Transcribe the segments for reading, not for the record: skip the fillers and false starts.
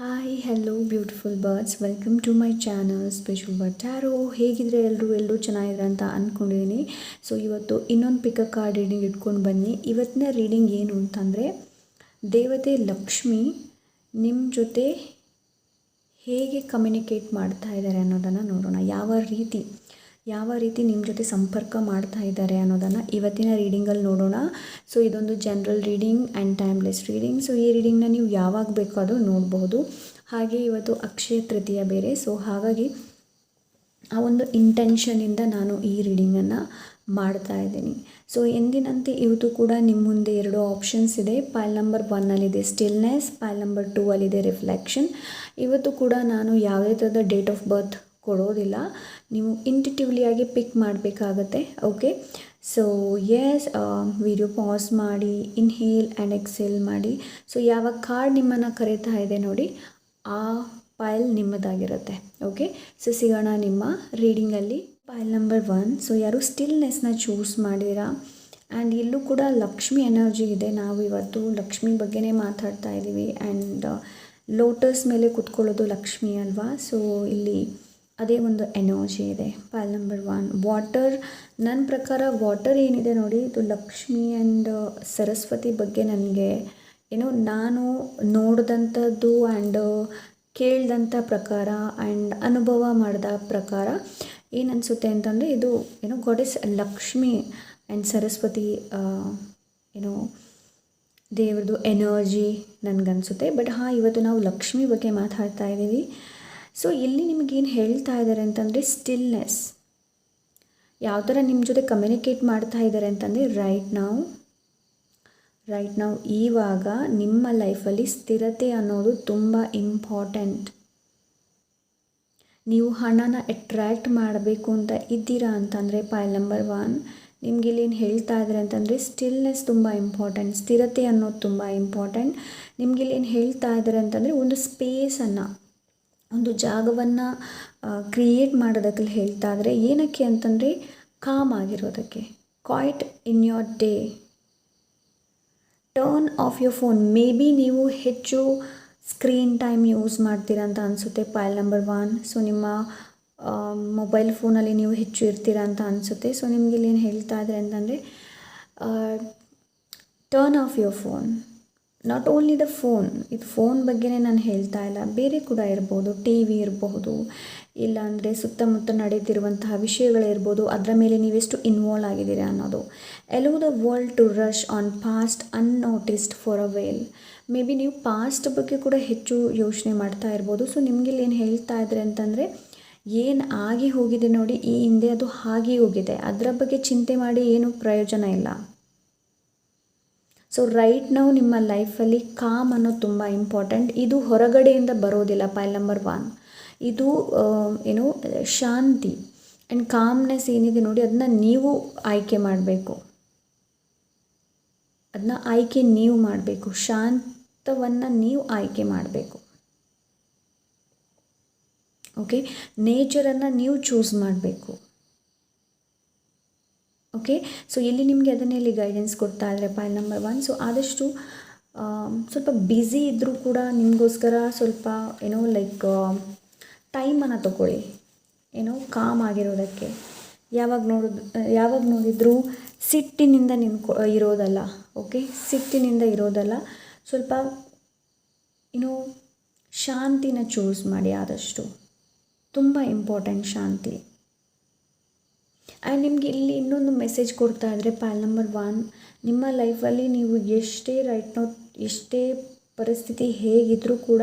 Hi hello beautiful birds, welcome to my channel special bird tarot. ಹೇಗಿದ್ರೆ ಎಲ್ಲರೂ ಚೆನ್ನಾಗಿದ್ರೆ ಅಂತ ಅಂದ್ಕೊಂಡಿದ್ದೀನಿ. ಸೊ ಇವತ್ತು ಇನ್ನೊಂದು ಪಿಕಪ್ ಕಾರ್ಡ್ ರೀಡಿಂಗ್ ಇಟ್ಕೊಂಡು ಬನ್ನಿ. ಇವತ್ತಿನ ರೀಡಿಂಗ್ ಏನು ಅಂತಂದರೆ, ದೇವತೆ ಲಕ್ಷ್ಮಿ ನಿಮ್ಮ ಜೊತೆ ಹೇಗೆ ಕಮ್ಯುನಿಕೇಟ್ ಮಾಡ್ತಾ ಇದ್ದಾರೆ ಅನ್ನೋದನ್ನು ನೋಡೋಣ. ಯಾವ ರೀತಿ ನಿಮ್ಮ ಜೊತೆ ಸಂಪರ್ಕ ಮಾಡ್ತಾ ಇದ್ದಾರೆ ಅನ್ನೋದನ್ನು ಇವತ್ತಿನ ರೀಡಿಂಗಲ್ಲಿ ನೋಡೋಣ. ಸೊ ಇದೊಂದು general reading and timeless reading. So ಈ ರೀಡಿಂಗ್ನ ನೀವು ಯಾವಾಗ ಬೇಕಾದರೂ ನೋಡಬಹುದು. ಹಾಗೆ ಇವತ್ತು ಅಕ್ಷಯ ತೃತೀಯ ಬೇರೆ. ಸೊ ಹಾಗಾಗಿ ಆ ಒಂದು ಇಂಟೆನ್ಷನಿಂದ ನಾನು ಈ ರೀಡಿಂಗನ್ನು ಮಾಡ್ತಾ ಇದ್ದೀನಿ. ಸೊ ಎಂದಿನಂತೆ ಇವತ್ತು ಕೂಡ ನಿಮ್ಮ ಮುಂದೆ 2 ಆಪ್ಷನ್ಸ್ ಇದೆ. ಪೈಲ್ ನಂಬರ್ 1ಅಲ್ಲಿದೆ ಸ್ಟಿಲ್ನೆಸ್, ಪೈಲ್ ನಂಬರ್ 2ಅಲ್ಲಿದೆ ರಿಫ್ಲೆಕ್ಷನ್. ಇವತ್ತು ಕೂಡ ನಾನು ಯಾವುದೇ ಥರದ ಡೇಟ್ ಆಫ್ ಬರ್ತ್ ಕೊಡೋದಿಲ್ಲ, ನೀವು ಇಂಟಿಟಿವ್ಲಿ ಆಗಿ ಪಿಕ್ ಮಾಡಬೇಕಾಗತ್ತೆ. ಓಕೆ, ಸೊ ವಿಡಿಯೋ ಪಾಸ್ ಮಾಡಿ ಇನ್ಹೇಲ್ ಆ್ಯಂಡ್ ಎಕ್ಸೇಲ್ ಮಾಡಿ. ಸೊ ಯಾವ ಕಾರ್ಡ್ ನಿಮ್ಮನ್ನು ಕರೀತಾ ಇದೆ ನೋಡಿ, ಆ ಪೈಲ್ ನಿಮ್ಮದಾಗಿರುತ್ತೆ. ಓಕೆ, ಸೊ ಸಿಗೋಣ ನಿಮ್ಮ ರೀಡಿಂಗಲ್ಲಿ. ಪೈಲ್ ನಂಬರ್ 1. ಸೊ ಯಾರು ಸ್ಟಿಲ್ನೆಸ್ನ ಚೂಸ್ ಮಾಡಿದ್ದೀರಾ ಆ್ಯಂಡ್ ಇಲ್ಲೂ ಕೂಡ ಲಕ್ಷ್ಮಿ ಎನರ್ಜಿ ಇದೆ. ನಾವು ಇವತ್ತು ಲಕ್ಷ್ಮಿ ಬಗ್ಗೆನೇ ಮಾತಾಡ್ತಾ ಇದ್ದೀವಿ ಆ್ಯಂಡ್ ಲೋಟಸ್ ಮೇಲೆ ಕೂತ್ಕೊಳ್ಳೋದು ಲಕ್ಷ್ಮಿ ಅಲ್ವಾ. ಸೊ ಇಲ್ಲಿ ಅದೇ ಒಂದು ಎನರ್ಜಿ ಇದೆ. Pile number 1 water. ನನ್ನ ಪ್ರಕಾರ ವಾಟರ್ ಏನಿದೆ ನೋಡಿ, ಇದು ಲಕ್ಷ್ಮಿ ಆ್ಯಂಡ್ ಸರಸ್ವತಿ ಬಗ್ಗೆ ನನಗೆ ನಾನು ನೋಡಿದಂಥದ್ದು ಆ್ಯಂಡ್ ಕೇಳಿದಂಥ ಪ್ರಕಾರ ಆ್ಯಂಡ್ ಅನುಭವ ಮಾಡಿದ ಪ್ರಕಾರ ಏನು ಅನಿಸುತ್ತೆ ಅಂತಂದರೆ, ಇದು ಗಾಡೆಸ್ ಲಕ್ಷ್ಮಿ ಆ್ಯಂಡ್ ಸರಸ್ವತಿ ದೇವ್ರದ್ದು ಎನರ್ಜಿ ನನಗನ್ಸುತ್ತೆ. ಬಟ್ ಇವತ್ತು ನಾವು ಲಕ್ಷ್ಮಿ ಬಗ್ಗೆ ಮಾತಾಡ್ತಾ ಇದ್ದೀವಿ. ಸೊ ಇಲ್ಲಿ ನಿಮಗೇನು ಹೇಳ್ತಾ ಇದ್ದಾರೆ ಅಂತಂದರೆ, ಸ್ಟಿಲ್ನೆಸ್. ಯಾವ ಥರ ನಿಮ್ಮ ಜೊತೆ ಕಮ್ಯುನಿಕೇಟ್ ಮಾಡ್ತಾ ಇದ್ದಾರೆ ಅಂತಂದರೆ, ರೈಟ್ ನಾವು ಇವಾಗ ನಿಮ್ಮ ಲೈಫಲ್ಲಿ ಸ್ಥಿರತೆ ಅನ್ನೋದು ತುಂಬ ಇಂಪಾರ್ಟೆಂಟ್. ನೀವು ಹಣನ ಅಟ್ರ್ಯಾಕ್ಟ್ ಮಾಡಬೇಕು ಅಂತ ಇದ್ದೀರಾ ಅಂತಂದರೆ, ಪೈಲ್ ನಂಬರ್ 1 ನಿಮ್ಗೆ ಇಲ್ಲಿ ಏನು ಹೇಳ್ತಾ ಇದ್ದಾರೆ ಅಂತಂದರೆ, ಸ್ಟಿಲ್ನೆಸ್ ತುಂಬ ಇಂಪಾರ್ಟೆಂಟ್, ಸ್ಥಿರತೆ ಅನ್ನೋದು ತುಂಬ ಇಂಪಾರ್ಟೆಂಟ್. ನಿಮ್ಗೆ ಇಲ್ಲಿ ಏನು ಹೇಳ್ತಾ ಇದ್ದಾರೆ ಅಂತಂದರೆ, ಒಂದು ಸ್ಪೇಸನ್ನು, ಒಂದು ಜಾಗವನ್ನು ಕ್ರಿಯೇಟ್ ಮಾಡೋದಕ್ಕೆ ಹೇಳ್ತಾ ಇದ್ದಾರೆ. ಏನಕ್ಕೆ ಅಂತಂದರೆ, ಕಾಮ್ ಆಗಿರೋದಕ್ಕೆ. Quiet in your day. Turn off your phone. Maybe ನೀವು ಹೆಚ್ಚು ಸ್ಕ್ರೀನ್ ಟೈಮ್ ಯೂಸ್ ಮಾಡ್ತೀರಾ ಅಂತ ಅನಿಸುತ್ತೆ ಪೈಲ್ ನಂಬರ್ 1. ಸೊ ನಿಮ್ಮ ಮೊಬೈಲ್ ಫೋನಲ್ಲಿ ನೀವು ಹೆಚ್ಚು ಇರ್ತೀರಾ ಅಂತ ಅನಿಸುತ್ತೆ. ಸೊ ನಿಮಗೆ ಇಲ್ಲಿ ಏನು ಹೇಳ್ತಾ ಇದ್ದಾರೆ ಅಂತಂದರೆ, turn off your phone. Not only the phone, ಇದು ಫೋನ್ ಬಗ್ಗೆನೇ ನಾನು ಹೇಳ್ತಾ ಇಲ್ಲ, ಬೇರೆ ಕೂಡ ಇರ್ಬೋದು. ಟಿ ವಿ ಇರಬಹುದು, ಇಲ್ಲಾಂದರೆ ಸುತ್ತಮುತ್ತ ನಡೀತಿರುವಂತಹ ವಿಷಯಗಳಿರ್ಬೋದು, ಅದರ ಮೇಲೆ ನೀವೆಷ್ಟು ಇನ್ವಾಲ್ವ್ ಆಗಿದ್ದೀರಾ ಅನ್ನೋದು. Allow the world to rush on past unnoticed for a while. Maybe ನೀವು ಪಾಸ್ಟ್ ಬಗ್ಗೆ ಕೂಡ ಹೆಚ್ಚು ಯೋಚನೆ ಮಾಡ್ತಾ ಇರ್ಬೋದು. ಸೊ ನಿಮಗಿಲ್ಲಿ ಏನು ಹೇಳ್ತಾ ಇದ್ದಾರೆ ಅಂತಂದರೆ, ಏನು ಆಗಿ ಹೋಗಿದೆ ನೋಡಿ ಈ ಹಿಂದೆ, ಅದು ಆಗಿ ಹೋಗಿದೆ, ಅದರ ಬಗ್ಗೆ ಚಿಂತೆ ಮಾಡಿ ಏನು ಪ್ರಯೋಜನ ಇಲ್ಲ. ಸೊ ರೈಟ್ ನಾವು ನಿಮ್ಮ ಲೈಫಲ್ಲಿ ಕಾಮ್ ಅನ್ನೋದು ತುಂಬ ಇಂಪಾರ್ಟೆಂಟ್. ಇದು ಹೊರಗಡೆಯಿಂದ ಬರೋದಿಲ್ಲ. ಪೈಲ್ ನಂಬರ್ 1 ಇದು ಶಾಂತಿ ಆ್ಯಂಡ್ ಕಾಮ್ನೆಸ್ ಏನಿದೆ ನೋಡಿ, ಅದನ್ನ ನೀವು ಆಯ್ಕೆ ಮಾಡಬೇಕು. ಶಾಂತವನ್ನು ನೀವು ಆಯ್ಕೆ ಮಾಡಬೇಕು. ಓಕೆ, ನೇಚರನ್ನು ನೀವು ಚೂಸ್ ಮಾಡಬೇಕು. ಓಕೆ, ಸೊ ಇಲ್ಲಿ ನಿಮಗೆ ಅದನ್ನೇ ಇಲ್ಲಿ ಗೈಡೆನ್ಸ್ ಕೊಡ್ತಾ ಇದ್ದಾರೆ ಪೈಲ್ ನಂಬರ್ 1. ಸೊ ಆದಷ್ಟು ಸ್ವಲ್ಪ ಬ್ಯುಸಿ ಇದ್ದರೂ ಕೂಡ ನಿಮಗೋಸ್ಕರ ಸ್ವಲ್ಪ ಟೈಮನ್ನು ತಗೊಳ್ಳಿ, ಕಾಮ್ ಆಗಿರೋದಕ್ಕೆ. ಯಾವಾಗ ನೋಡಿದರೂ ಸಿಟ್ಟಿನಿಂದ ಇರೋದಲ್ಲ. ಓಕೆ, ಸಿಟ್ಟಿನಿಂದ ಇರೋದಲ್ಲ, ಸ್ವಲ್ಪ ಶಾಂತಿನ ಚೂಸ್ ಮಾಡಿ. ಆದಷ್ಟು ತುಂಬ ಇಂಪಾರ್ಟೆಂಟ್ ಶಾಂತಿ. ಆ್ಯಂಡ್ ನಿಮಗೆ ಇಲ್ಲಿ ಇನ್ನೊಂದು ಮೆಸೇಜ್ ಕೊಡ್ತಾ ಇದ್ದರೆ ಪೈಲ್ ನಂಬರ್ 1, ನಿಮ್ಮ ಲೈಫಲ್ಲಿ ನೀವು ಎಷ್ಟೇ ಪರಿಸ್ಥಿತಿ ಹೇಗಿದ್ದರೂ ಕೂಡ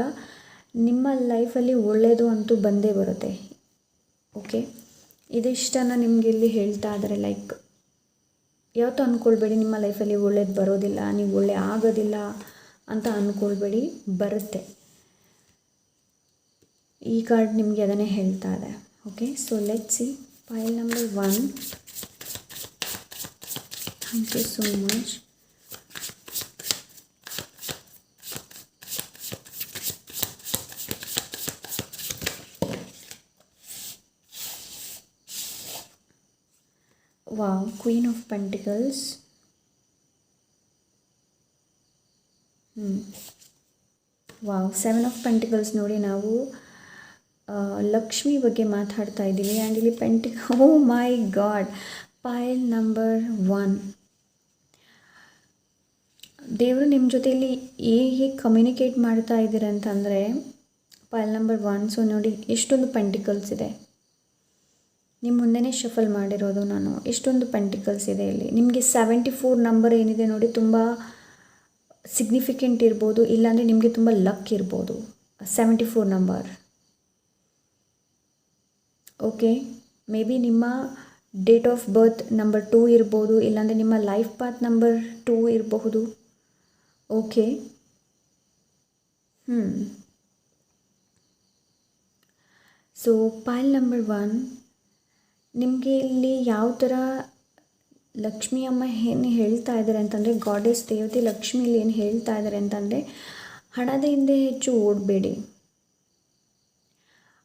ನಿಮ್ಮ ಲೈಫಲ್ಲಿ ಒಳ್ಳೆಯದು ಅಂತೂ ಬಂದೇ ಬರುತ್ತೆ. ಓಕೆ, ಇದಿಷ್ಟನ್ನು ನಿಮಗೆ ಇಲ್ಲಿ ಹೇಳ್ತಾ ಇದ್ದಾರೆ. ಯಾವತ್ತೂ ಅಂದ್ಕೊಳ್ಬೇಡಿ ನಿಮ್ಮ ಲೈಫಲ್ಲಿ ಒಳ್ಳೇದು ಬರೋದಿಲ್ಲ, ನೀವು ಒಳ್ಳೆ ಆಗೋದಿಲ್ಲ ಅಂತ ಅಂದ್ಕೊಳ್ಬೇಡಿ, ಬರುತ್ತೆ. ಈ ಕಾರ್ಡ್ ನಿಮಗೆ ಅದನ್ನೇ ಹೇಳ್ತಾ ಇದೆ. Okay, so let's see pile number 1. Thank you so much. Wow, Queen of Pentacles. Wow, 7 of pentacles ನೋಡಿ. ನಾವು ಲಕ್ಷ್ಮಿ ಬಗ್ಗೆ ಮಾತಾಡ್ತಾ ಇದ್ದೀವಿ. ಆ್ಯಂಡ್ ಇಲ್ಲಿ ಓ ಮೈ ಗಾಡ್, ಪೈಲ್ ನಂಬರ್ 1. ದೇವರು ನಿಮ್ಮ ಜೊತೆಯಲ್ಲಿ ಹೇಗೆ ಕಮ್ಯುನಿಕೇಟ್ ಮಾಡ್ತಾ ಇದ್ದೀರ ಅಂತಂದರೆ ಪೈಲ್ ನಂಬರ್ 1. ಸೊ ನೋಡಿ, ಎಷ್ಟೊಂದು ಪೆಂಟಿಕಲ್ಸ್ ಇದೆ ನಿಮ್ಮ ಮುಂದೆನೇ ಶಫಲ್ ಮಾಡಿರೋದು ನಾನು. ಎಷ್ಟೊಂದು ಪೆಂಟಿಕಲ್ಸ್ ಇದೆ ಇಲ್ಲಿ. ನಿಮಗೆ 74 ನಂಬರ್ ಏನಿದೆ ನೋಡಿ, ತುಂಬ ಸಿಗ್ನಿಫಿಕೆಂಟ್ ಇರ್ಬೋದು, ಇಲ್ಲಾಂದರೆ ನಿಮಗೆ ತುಂಬ ಲಕ್ ಇರ್ಬೋದು. 74 ನಂಬರ್. ಓಕೆ, ಮೇ ಬಿ ನಿಮ್ಮ ಡೇಟ್ ಆಫ್ ಬರ್ತ್ ನಂಬರ್ 2 ಇರ್ಬೋದು, ಇಲ್ಲಾಂದರೆ ನಿಮ್ಮ ಲೈಫ್ ಪಾತ್ ನಂಬರ್ 2 ಇರಬಹುದು. ಓಕೆ, ಸೊ ಪೈಲ್ ನಂಬರ್ 1 ನಿಮಗೆ ಇಲ್ಲಿ ಯಾವ ಥರ ಲಕ್ಷ್ಮೀ ಅಮ್ಮ ಏನು ಹೇಳ್ತಾ ಇದ್ದಾರೆ ಅಂತಂದರೆ, ಗಾಡೆಸ್ ದೇವತೆ ಲಕ್ಷ್ಮಿ ಇಲ್ಲಿ ಏನು ಹೇಳ್ತಾ ಇದ್ದಾರೆ ಅಂತಂದರೆ, ಹಣದ ಹಿಂದೆ ಹೆಚ್ಚು ಓಡಬೇಡಿ,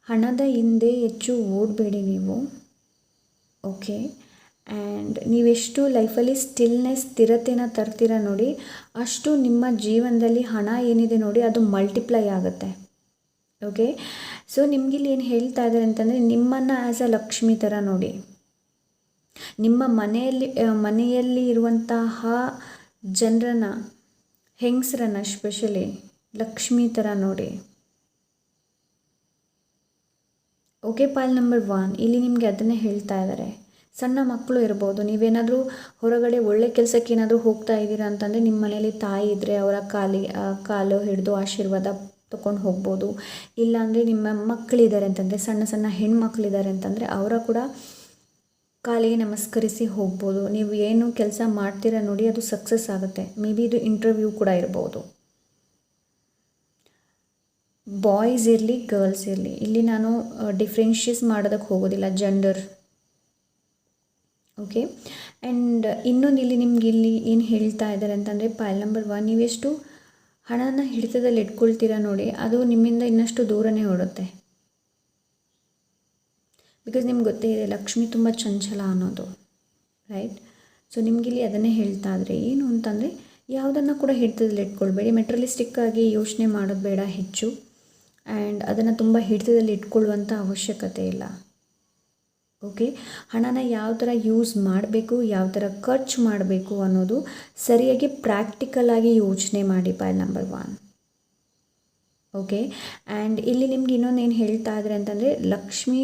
ಹಣದ ಹಿಂದೆ ಹೆಚ್ಚು ಓಡಬೇಡಿ ನೀವು. ಓಕೆ, ಆ್ಯಂಡ್ ನೀವೆಷ್ಟು ಲೈಫಲ್ಲಿ ಸ್ಥಿರತೆನ ತರ್ತೀರ ನೋಡಿ, ಅಷ್ಟು ನಿಮ್ಮ ಜೀವನದಲ್ಲಿ ಹಣ ಏನಿದೆ ನೋಡಿ ಅದು ಮಲ್ಟಿಪ್ಲೈ ಆಗುತ್ತೆ. ಓಕೆ, ಸೊ ನಿಮಗಿಲ್ಲಿ ಏನು ಹೇಳ್ತಾ ಇದ್ದಾರೆ ಅಂತಂದರೆ, ನಿಮ್ಮನ್ನು ಆ್ಯಸ್ ಅ ಲಕ್ಷ್ಮಿ ಥರ ನೋಡಿ, ನಿಮ್ಮ ಮನೆಯಲ್ಲಿ ಇರುವಂತಹ ಜನರನ್ನು, ಹೆಂಗಸರನ್ನು ಸ್ಪೆಷಲಿ ಲಕ್ಷ್ಮಿ ಥರ ನೋಡಿ. ಓಕೆ, ಪೈಲ್ ನಂಬರ್ 1 ಇಲ್ಲಿ ನಿಮಗೆ ಅದನ್ನೇ ಹೇಳ್ತಾ ಇದ್ದಾರೆ. ಸಣ್ಣ ಮಕ್ಕಳು ಇರ್ಬೋದು, ನೀವೇನಾದರೂ ಹೊರಗಡೆ ಒಳ್ಳೆ ಕೆಲಸಕ್ಕೆ ಏನಾದರೂ ಹೋಗ್ತಾ ಇದ್ದೀರಾ ಅಂತಂದರೆ, ನಿಮ್ಮ ಮನೇಲಿ ತಾಯಿ ಇದ್ದರೆ ಅವರ ಕಾಲು ಹಿಡಿದು ಆಶೀರ್ವಾದ ತೊಗೊಂಡು ಹೋಗ್ಬೋದು. ಇಲ್ಲಾಂದರೆ ನಿಮ್ಮ ಮಕ್ಕಳಿದ್ದಾರೆ ಅಂತಂದರೆ, ಸಣ್ಣ ಸಣ್ಣ ಹೆಣ್ಮಕ್ಳಿದ್ದಾರೆ ಅಂತಂದರೆ ಅವರ ಕೂಡ ಕಾಲಿಗೆ ನಮಸ್ಕರಿಸಿ ಹೋಗ್ಬೋದು. ನೀವು ಏನು ಕೆಲಸ ಮಾಡ್ತೀರಾ ನೋಡಿ ಅದು ಸಕ್ಸಸ್ ಆಗುತ್ತೆ. ಮೇ ಬಿ ಇದು ಇಂಟರ್ವ್ಯೂ ಕೂಡ ಇರ್ಬೋದು. ಬಾಯ್ಸ್ ಇರಲಿ ಗರ್ಲ್ಸ್ ಇರಲಿ, ಇಲ್ಲಿ ನಾನು ಡಿಫ್ರೆನ್ಷಿಯೇಟ್ ಮಾಡೋದಕ್ಕೆ ಹೋಗೋದಿಲ್ಲ, ಜೆಂಡರ್. ಓಕೆ, ಆ್ಯಂಡ್ ಇನ್ನೊಂದು ಇಲ್ಲಿ ನಿಮ್ಗೆ ಇಲ್ಲಿ ಏನು ಹೇಳ್ತಾ ಇದ್ದಾರೆ ಅಂತಂದರೆ, ಪೈಲ್ ನಂಬರ್ 1 ನೀವೆಷ್ಟು ಹಣನ ಹಿಡಿತದಲ್ಲಿ ಇಟ್ಕೊಳ್ತೀರಾ ನೋಡಿ, ಅದು ನಿಮ್ಮಿಂದ ಇನ್ನಷ್ಟು ದೂರನೇ ಓಡುತ್ತೆ. ಬಿಕಾಸ್ ನಿಮ್ಗೆ ಗೊತ್ತೇ ಇದೆ ಲಕ್ಷ್ಮಿ ತುಂಬ ಚಂಚಲ ಅನ್ನೋದು, ರೈಟ್? ಸೊ ನಿಮಗಿಲ್ಲಿ ಅದನ್ನೇ ಹೇಳ್ತಾ ಇದ್ರೆ ಏನು ಅಂತಂದರೆ, ಯಾವುದನ್ನು ಕೂಡ ಹಿಡಿತದಲ್ಲಿ ಇಟ್ಕೊಳ್ಬೇಡಿ, ಮೆಟೀರಿಯಲಿಸ್ಟಿಕ್ಕಾಗಿ ಯೋಚನೆ ಮಾಡೋದು ಬೇಡ ಹೆಚ್ಚು, ಆ್ಯಂಡ್ ಅದನ್ನು ತುಂಬ ಹಿಡಿತದಲ್ಲಿ ಇಟ್ಕೊಳ್ಳುವಂಥ ಅವಶ್ಯಕತೆ ಇಲ್ಲ. ಓಕೆ, ಹಣನ ಯಾವ ಥರ ಯೂಸ್ ಮಾಡಬೇಕು, ಯಾವ ಥರ ಖರ್ಚು ಮಾಡಬೇಕು ಅನ್ನೋದು ಸರಿಯಾಗಿ ಪ್ರಾಕ್ಟಿಕಲಾಗಿ ಯೋಚನೆ ಮಾಡಿ, ಪೈಲ್ ನಂಬರ್ 1. ಓಕೆ, ಆ್ಯಂಡ್ ಇಲ್ಲಿ ನಿಮ್ಗೆ ಇನ್ನೊಂದು ಏನು ಹೇಳ್ತಾ ಇದ್ದಾರೆ ಅಂತಂದರೆ, ಲಕ್ಷ್ಮಿ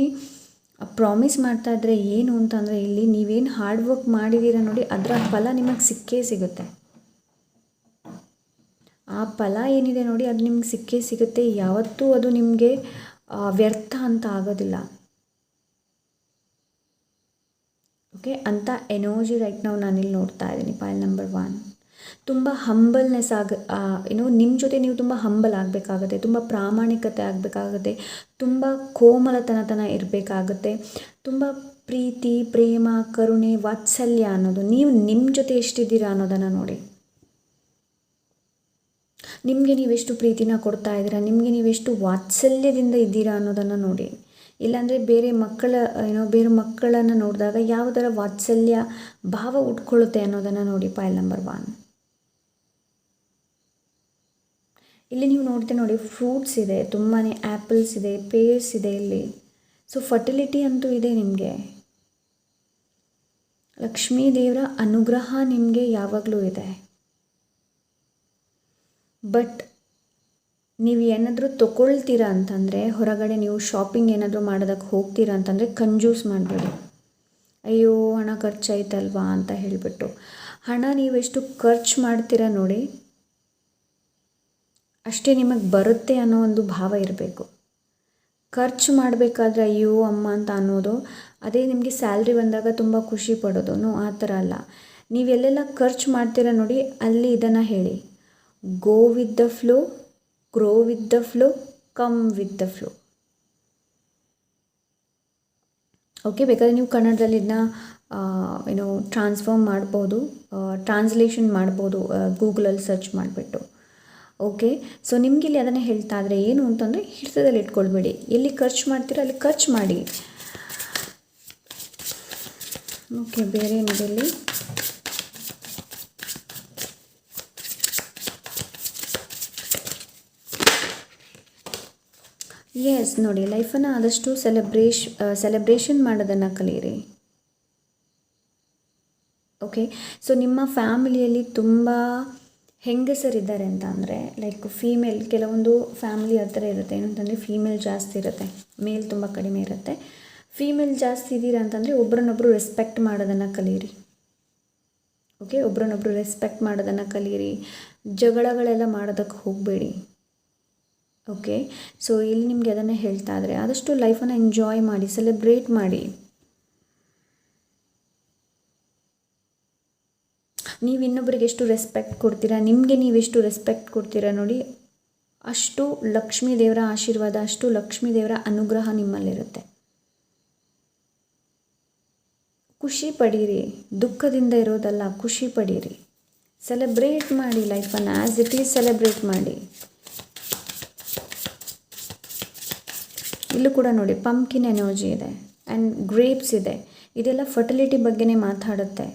ಪ್ರಾಮಿಸ್ ಮಾಡ್ತಾ ಇದ್ರೆ ಏನು ಅಂತಂದರೆ, ಇಲ್ಲಿ ನೀವೇನು ಹಾರ್ಡ್ ವರ್ಕ್ ಮಾಡಿದ್ದೀರ ನೋಡಿ ಅದರ ಫಲ ನಿಮಗೆ ಸಿಕ್ಕೇ ಸಿಗುತ್ತೆ. ಆ ಫಲ ಏನಿದೆ ನೋಡಿ ಅದು ನಿಮ್ಗೆ ಸಿಕ್ಕೇ ಸಿಗುತ್ತೆ. ಯಾವತ್ತೂ ಅದು ನಿಮಗೆ ವ್ಯರ್ಥ ಅಂತ ಆಗೋದಿಲ್ಲ. ಓಕೆ, ಅಂಥ ಎನರ್ಜಿ ರೈಟ್ ನಾವು ನಾನಿಲ್ಲಿ ನೋಡ್ತಾ ಇದ್ದೀನಿ. ಪೈಲ್ ನಂಬರ್ 1 ತುಂಬ ಹಂಬಲ್ನೆಸ್ ನಿಮ್ಮ ಜೊತೆ ನೀವು ತುಂಬ ಹಂಬಲ್ ಆಗಬೇಕಾಗುತ್ತೆ, ತುಂಬ ಪ್ರಾಮಾಣಿಕತೆ ಆಗಬೇಕಾಗುತ್ತೆ, ತುಂಬ ಕೋಮಲತನತನ ಇರಬೇಕಾಗುತ್ತೆ, ತುಂಬ ಪ್ರೀತಿ, ಪ್ರೇಮ, ಕರುಣೆ, ವಾತ್ಸಲ್ಯ ಅನ್ನೋದು ನೀವು ನಿಮ್ಮ ಜೊತೆ ಎಷ್ಟಿದ್ದೀರಾ ಅನ್ನೋದನ್ನು ನೋಡಿ. ನಿಮಗೆ ನೀವೆಷ್ಟು ಪ್ರೀತಿನ ಕೊಡ್ತಾ ಇದ್ದೀರಾ, ನಿಮಗೆ ನೀವೆಷ್ಟು ವಾತ್ಸಲ್ಯದಿಂದ ಇದ್ದೀರಾ ಅನ್ನೋದನ್ನು ನೋಡಿ. ಇಲ್ಲಾಂದರೆ ಬೇರೆ ಮಕ್ಕಳನ್ನು ನೋಡಿದಾಗ ಯಾವ ಥರ ವಾತ್ಸಲ್ಯ ಭಾವ ಉಟ್ಕೊಳ್ಳುತ್ತೆ ಅನ್ನೋದನ್ನು ನೋಡಿ. ಪೈಲ್ ನಂಬರ್ 1 ಇಲ್ಲಿ ನೀವು ನೋಡಿ ಫ್ರೂಟ್ಸ್ ಇದೆ, ತುಂಬಾ ಆ್ಯಪಲ್ಸ್ ಇದೆ, ಪೇರ್ಸ್ ಇದೆ ಇಲ್ಲಿ. ಸೊ ಫರ್ಟಿಲಿಟಿ ಅಂತೂ ಇದೆ ನಿಮಗೆ. ಲಕ್ಷ್ಮೀ ದೇವರ ಅನುಗ್ರಹ ನಿಮಗೆ ಯಾವಾಗಲೂ ಇದೆ. ಬಟ್ ನೀವು ಏನಾದರೂ ತೊಗೊಳ್ತೀರಾ ಅಂತಂದರೆ, ಹೊರಗಡೆ ನೀವು ಶಾಪಿಂಗ್ ಏನಾದರೂ ಮಾಡೋದಕ್ಕೆ ಹೋಗ್ತೀರಾ ಅಂತಂದರೆ ಕಂಜೂಸ್ ಮಾಡಬೇಡಿ. ಅಯ್ಯೋ ಹಣ ಖರ್ಚಾಯ್ತಲ್ವಾ ಅಂತ ಹೇಳಿಬಿಟ್ಟು. ಹಣ ನೀವೆಷ್ಟು ಖರ್ಚು ಮಾಡ್ತೀರಾ ನೋಡಿ ಅಷ್ಟೇ ನಿಮಗೆ ಬರುತ್ತೆ ಅನ್ನೋ ಒಂದು ಭಾವ ಇರಬೇಕು. ಖರ್ಚು ಮಾಡಬೇಕಾದ್ರೆ ಅಯ್ಯೋ ಅಮ್ಮ ಅಂತ ಅನ್ನೋದು, ಅದೇ ನಿಮಗೆ ಸ್ಯಾಲ್ರಿ ಬಂದಾಗ ತುಂಬ ಖುಷಿ ಪಡೋದು, ಆ ಥರ ಅಲ್ಲ. ನೀವೆಲ್ಲೆಲ್ಲ ಖರ್ಚು ಮಾಡ್ತೀರಾ ನೋಡಿ ಅಲ್ಲಿ ಇದನ್ನು ಹೇಳಿ, go with the flow, grow with the flow, come with the flow. Okay, ಬೇಕಾದ್ರೆ ನೀವು ಕನ್ನಡದಲ್ಲಿ ಇದನ್ನ ಟ್ರಾನ್ಸ್ಫಾರ್ಮ್ ಮಾಡ್ಬೋದು, ಟ್ರಾನ್ಸ್ಲೇಷನ್ ಮಾಡ್ಬೋದು ಗೂಗಲಲ್ಲಿ ಸರ್ಚ್ ಮಾಡಿಬಿಟ್ಟು. ಓಕೆ, ಸೊ ನಿಮಗಿಲ್ಲಿ ಅದನ್ನೇ ಹೇಳ್ತಾ ಇದ್ರೆ ಏನು ಅಂತಂದರೆ, ಹಿಡಿತದಲ್ಲಿ ಇಟ್ಕೊಳ್ಬೇಡಿ. ಎಲ್ಲಿ ಖರ್ಚು ಮಾಡ್ತೀರಾ ಅಲ್ಲಿ ಖರ್ಚು ಮಾಡಿ. ಓಕೆ, ಬೇರೆ ಏನಿದೆ ಎಸ್ ನೋಡಿ, ಲೈಫನ್ನು ಆದಷ್ಟು ಸೆಲೆಬ್ರೇಷನ್ ಮಾಡೋದನ್ನು ಕಲೀರಿ. ಓಕೆ, ಸೊ ನಿಮ್ಮ ಫ್ಯಾಮಿಲಿಯಲ್ಲಿ ತುಂಬ ಹೆಂಗಸರಿದ್ದಾರೆ ಅಂತ ಅಂದರೆ, ಲೈಕ್ ಫೀಮೇಲ್, ಕೆಲವೊಂದು ಫ್ಯಾಮಿಲಿ ಆ ಥರ ಇರುತ್ತೆ. ಏನಂತಂದರೆ ಫೀಮೇಲ್ ಜಾಸ್ತಿ ಇರುತ್ತೆ, ಮೇಲ್ ತುಂಬ ಕಡಿಮೆ ಇರುತ್ತೆ. ಫೀಮೇಲ್ ಜಾಸ್ತಿ ಇದ್ದೀರಾ ಅಂತಂದರೆ ಒಬ್ರನ್ನೊಬ್ರು ರೆಸ್ಪೆಕ್ಟ್ ಮಾಡೋದನ್ನು ಕಲೀರಿ. ಓಕೆ, ಒಬ್ರನ್ನೊಬ್ರು ರೆಸ್ಪೆಕ್ಟ್ ಮಾಡೋದನ್ನು ಕಲೀರಿ. ಜಗಳಗಳೆಲ್ಲ ಮಾಡೋದಕ್ಕೆ ಹೋಗಬೇಡಿ. ಓಕೆ, ಸೊ ಇಲ್ಲಿ ನಿಮಗೆ ಅದನ್ನು ಹೇಳ್ತಾ ಇದ್ದಾರೆ, ಆದಷ್ಟು ಲೈಫನ್ನು ಎಂಜಾಯ್ ಮಾಡಿ, ಸೆಲೆಬ್ರೇಟ್ ಮಾಡಿ. ನೀವು ಇನ್ನೊಬ್ಬರಿಗೆ ಎಷ್ಟು ರೆಸ್ಪೆಕ್ಟ್ ಕೊಡ್ತೀರಾ, ನಿಮಗೆ ನೀವೆಷ್ಟು ರೆಸ್ಪೆಕ್ಟ್ ಕೊಡ್ತೀರಾ ನೋಡಿ, ಅಷ್ಟು ಲಕ್ಷ್ಮೀ ದೇವರ ಆಶೀರ್ವಾದ, ಅಷ್ಟು ಲಕ್ಷ್ಮೀ ದೇವರ ಅನುಗ್ರಹ ನಿಮ್ಮಲ್ಲಿರುತ್ತೆ. ಖುಷಿ ಪಡೀರಿ, ದುಃಖದಿಂದ ಇರೋದಲ್ಲ, ಖುಷಿ ಪಡೀರಿ. ಸೆಲೆಬ್ರೇಟ್ ಮಾಡಿ ಲೈಫನ್ನು, ಆ್ಯಸ್ ಇಟ್ ಈಸ್ ಸೆಲೆಬ್ರೇಟ್ ಮಾಡಿ. ಇಲ್ಲೂ ಕೂಡ ನೋಡಿ ಪಂಪ್ಕಿನ್ ಎನರ್ಜಿ ಇದೆ ಆ್ಯಂಡ್ ಗ್ರೇಪ್ಸ್ ಇದೆ. ಇದೆಲ್ಲ ಫರ್ಟಿಲಿಟಿ ಬಗ್ಗೆನೇ ಮಾತಾಡುತ್ತೆ.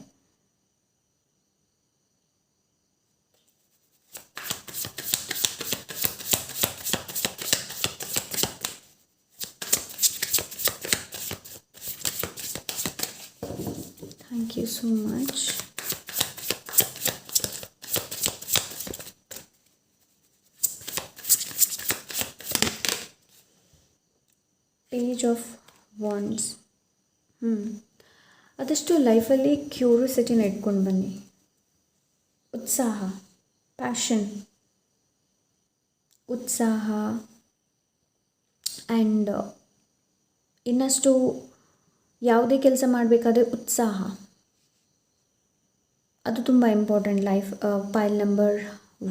Thank you so much. Page of wands. ಆದಷ್ಟು ಲೈಫಲ್ಲಿ ಕ್ಯೂರಿಯಾಸಿಟಿನ ಇಟ್ಕೊಂಡು ಬನ್ನಿ. ಉತ್ಸಾಹ, ಪ್ಯಾಷನ್, ಉತ್ಸಾಹ ಆ್ಯಂಡ್ ಇನ್ನಷ್ಟು ಯಾವುದೇ ಕೆಲಸ ಮಾಡಬೇಕಾದ್ರೆ ಉತ್ಸಾಹ, ಅದು ತುಂಬ ಇಂಪಾರ್ಟೆಂಟ್. ಪೈಲ್ ನಂಬರ್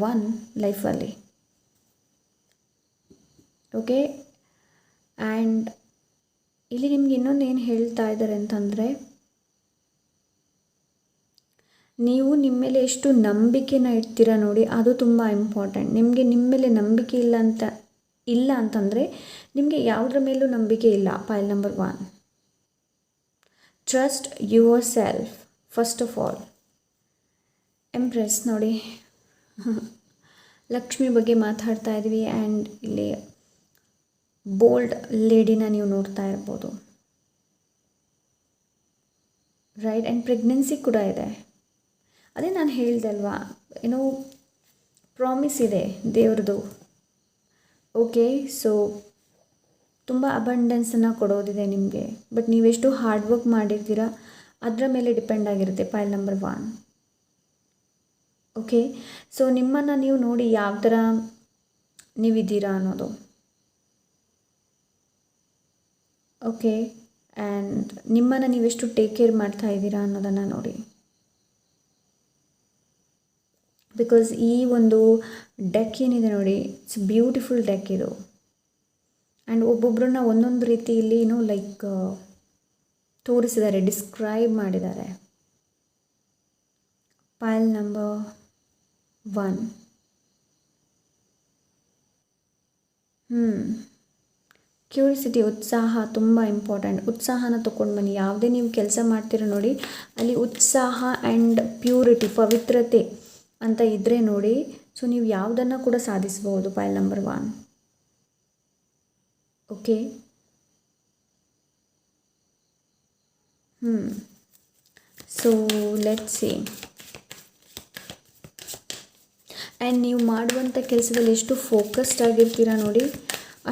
1 ಲೈಫಲ್ಲಿ. ಓಕೆ, ಆ್ಯಂಡ್ ಇಲ್ಲಿ ನಿಮ್ಗೆ ಇನ್ನೊಂದು ಏನು ಹೇಳ್ತಾ ಇದ್ದಾರೆ ಅಂತಂದರೆ, ನೀವು ನಿಮ್ಮ ಮೇಲೆ ಎಷ್ಟು ನಂಬಿಕೆನ ಇಡ್ತೀರಾ ನೋಡಿ, ಅದು ತುಂಬ ಇಂಪಾರ್ಟೆಂಟ್. ನಿಮಗೆ ನಿಮ್ಮ ಮೇಲೆ ನಂಬಿಕೆ ಇಲ್ಲ ಅಂತಂದರೆ ನಿಮಗೆ ಯಾವುದ್ರ ಮೇಲೂ ನಂಬಿಕೆ ಇಲ್ಲ. ಪೈಲ್ number 1, trust your self first of all. Empress ನೋಡಿ, ಲಕ್ಷ್ಮಿ ಬಗ್ಗೆ ಮಾತಾಡ್ತಾ ಇದ್ವಿ ಆ್ಯಂಡ್ ಇಲ್ಲಿ ಬೋಲ್ಡ್ ಲೇಡಿನ ನೀವು ನೋಡ್ತಾ ಇರ್ಬೋದು, ರೈಟ್. ಆ್ಯಂಡ್ ಪ್ರೆಗ್ನೆನ್ಸಿ ಕೂಡ ಇದೆ. ಅದೇ ನಾನು ಹೇಳ್ದೆ ಅಲ್ವಾ, ಏನೋ ಪ್ರಾಮಿಸ್ ಇದೆ ದೇವ್ರದ್ದು. ಓಕೆ, ಸೊ ತುಂಬ ಅಬಂಡೆನ್ಸನ್ನು ಕೊಡೋದಿದೆ ನಿಮಗೆ, ಬಟ್ ನೀವೆಷ್ಟು ಹಾರ್ಡ್ ವರ್ಕ್ ಮಾಡಿರ್ತೀರ ಅದರ ಮೇಲೆ ಡಿಪೆಂಡ್ ಆಗಿರುತ್ತೆ. ಪೈಲ್ ನಂಬರ್ 1. ಓಕೆ, ಸೊ ನಿಮ್ಮನ್ನು ನೀವು ನೋಡಿ ಯಾವ ಥರ ನೀವಿದ್ದೀರಾ ಅನ್ನೋದು. ಓಕೆ, ಆ್ಯಂಡ್ ನಿಮ್ಮನ್ನು ನೀವೆಷ್ಟು ಟೇಕ್ ಕೇರ್ ಮಾಡ್ತಾ ಇದ್ದೀರಾ ಅನ್ನೋದನ್ನು ನೋಡಿ. ಬಿಕಾಸ್ ಈ ಒಂದು ಡೆಕ್ ಏನಿದೆ ನೋಡಿ, ಇಟ್ಸ್ ಬ್ಯೂಟಿಫುಲ್ ಡೆಕ್ ಇದು. ಆ್ಯಂಡ್ ಒಬ್ಬೊಬ್ಬರನ್ನ ಒಂದೊಂದು ರೀತಿಯಲ್ಲಿ ಲೈಕ್ ತೋರಿಸಿದ್ದಾರೆ, ಡಿಸ್ಕ್ರೈಬ್ ಮಾಡಿದ್ದಾರೆ. ಪೈಲ್ ನಂಬರ್ 1. ಕ್ಯೂರಿಯಾಸಿಟಿ, ಉತ್ಸಾಹ ತುಂಬ ಇಂಪಾರ್ಟೆಂಟ್. ಉತ್ಸಾಹನ ತೊಗೊಂಡು ಬನ್ನಿ. ಯಾವುದೇ ನೀವು ಕೆಲಸ ಮಾಡ್ತೀರ ನೋಡಿ, ಅಲ್ಲಿ ಉತ್ಸಾಹ ಆ್ಯಂಡ್ ಪ್ಯೂರಿಟಿ, ಪವಿತ್ರತೆ ಅಂತ ಇದ್ದರೆ ನೋಡಿ, ಸೊ ನೀವು ಯಾವುದನ್ನು ಕೂಡ ಸಾಧಿಸಬಹುದು. ಪೈಲ್ number 1. Okay, so let's see. And ನೀವು ಮಾಡುವಂಥ ಕೆಲಸದಲ್ಲಿ ಎಷ್ಟು ಫೋಕಸ್ಡ್ ಆಗಿರ್ತೀರ ನೋಡಿ,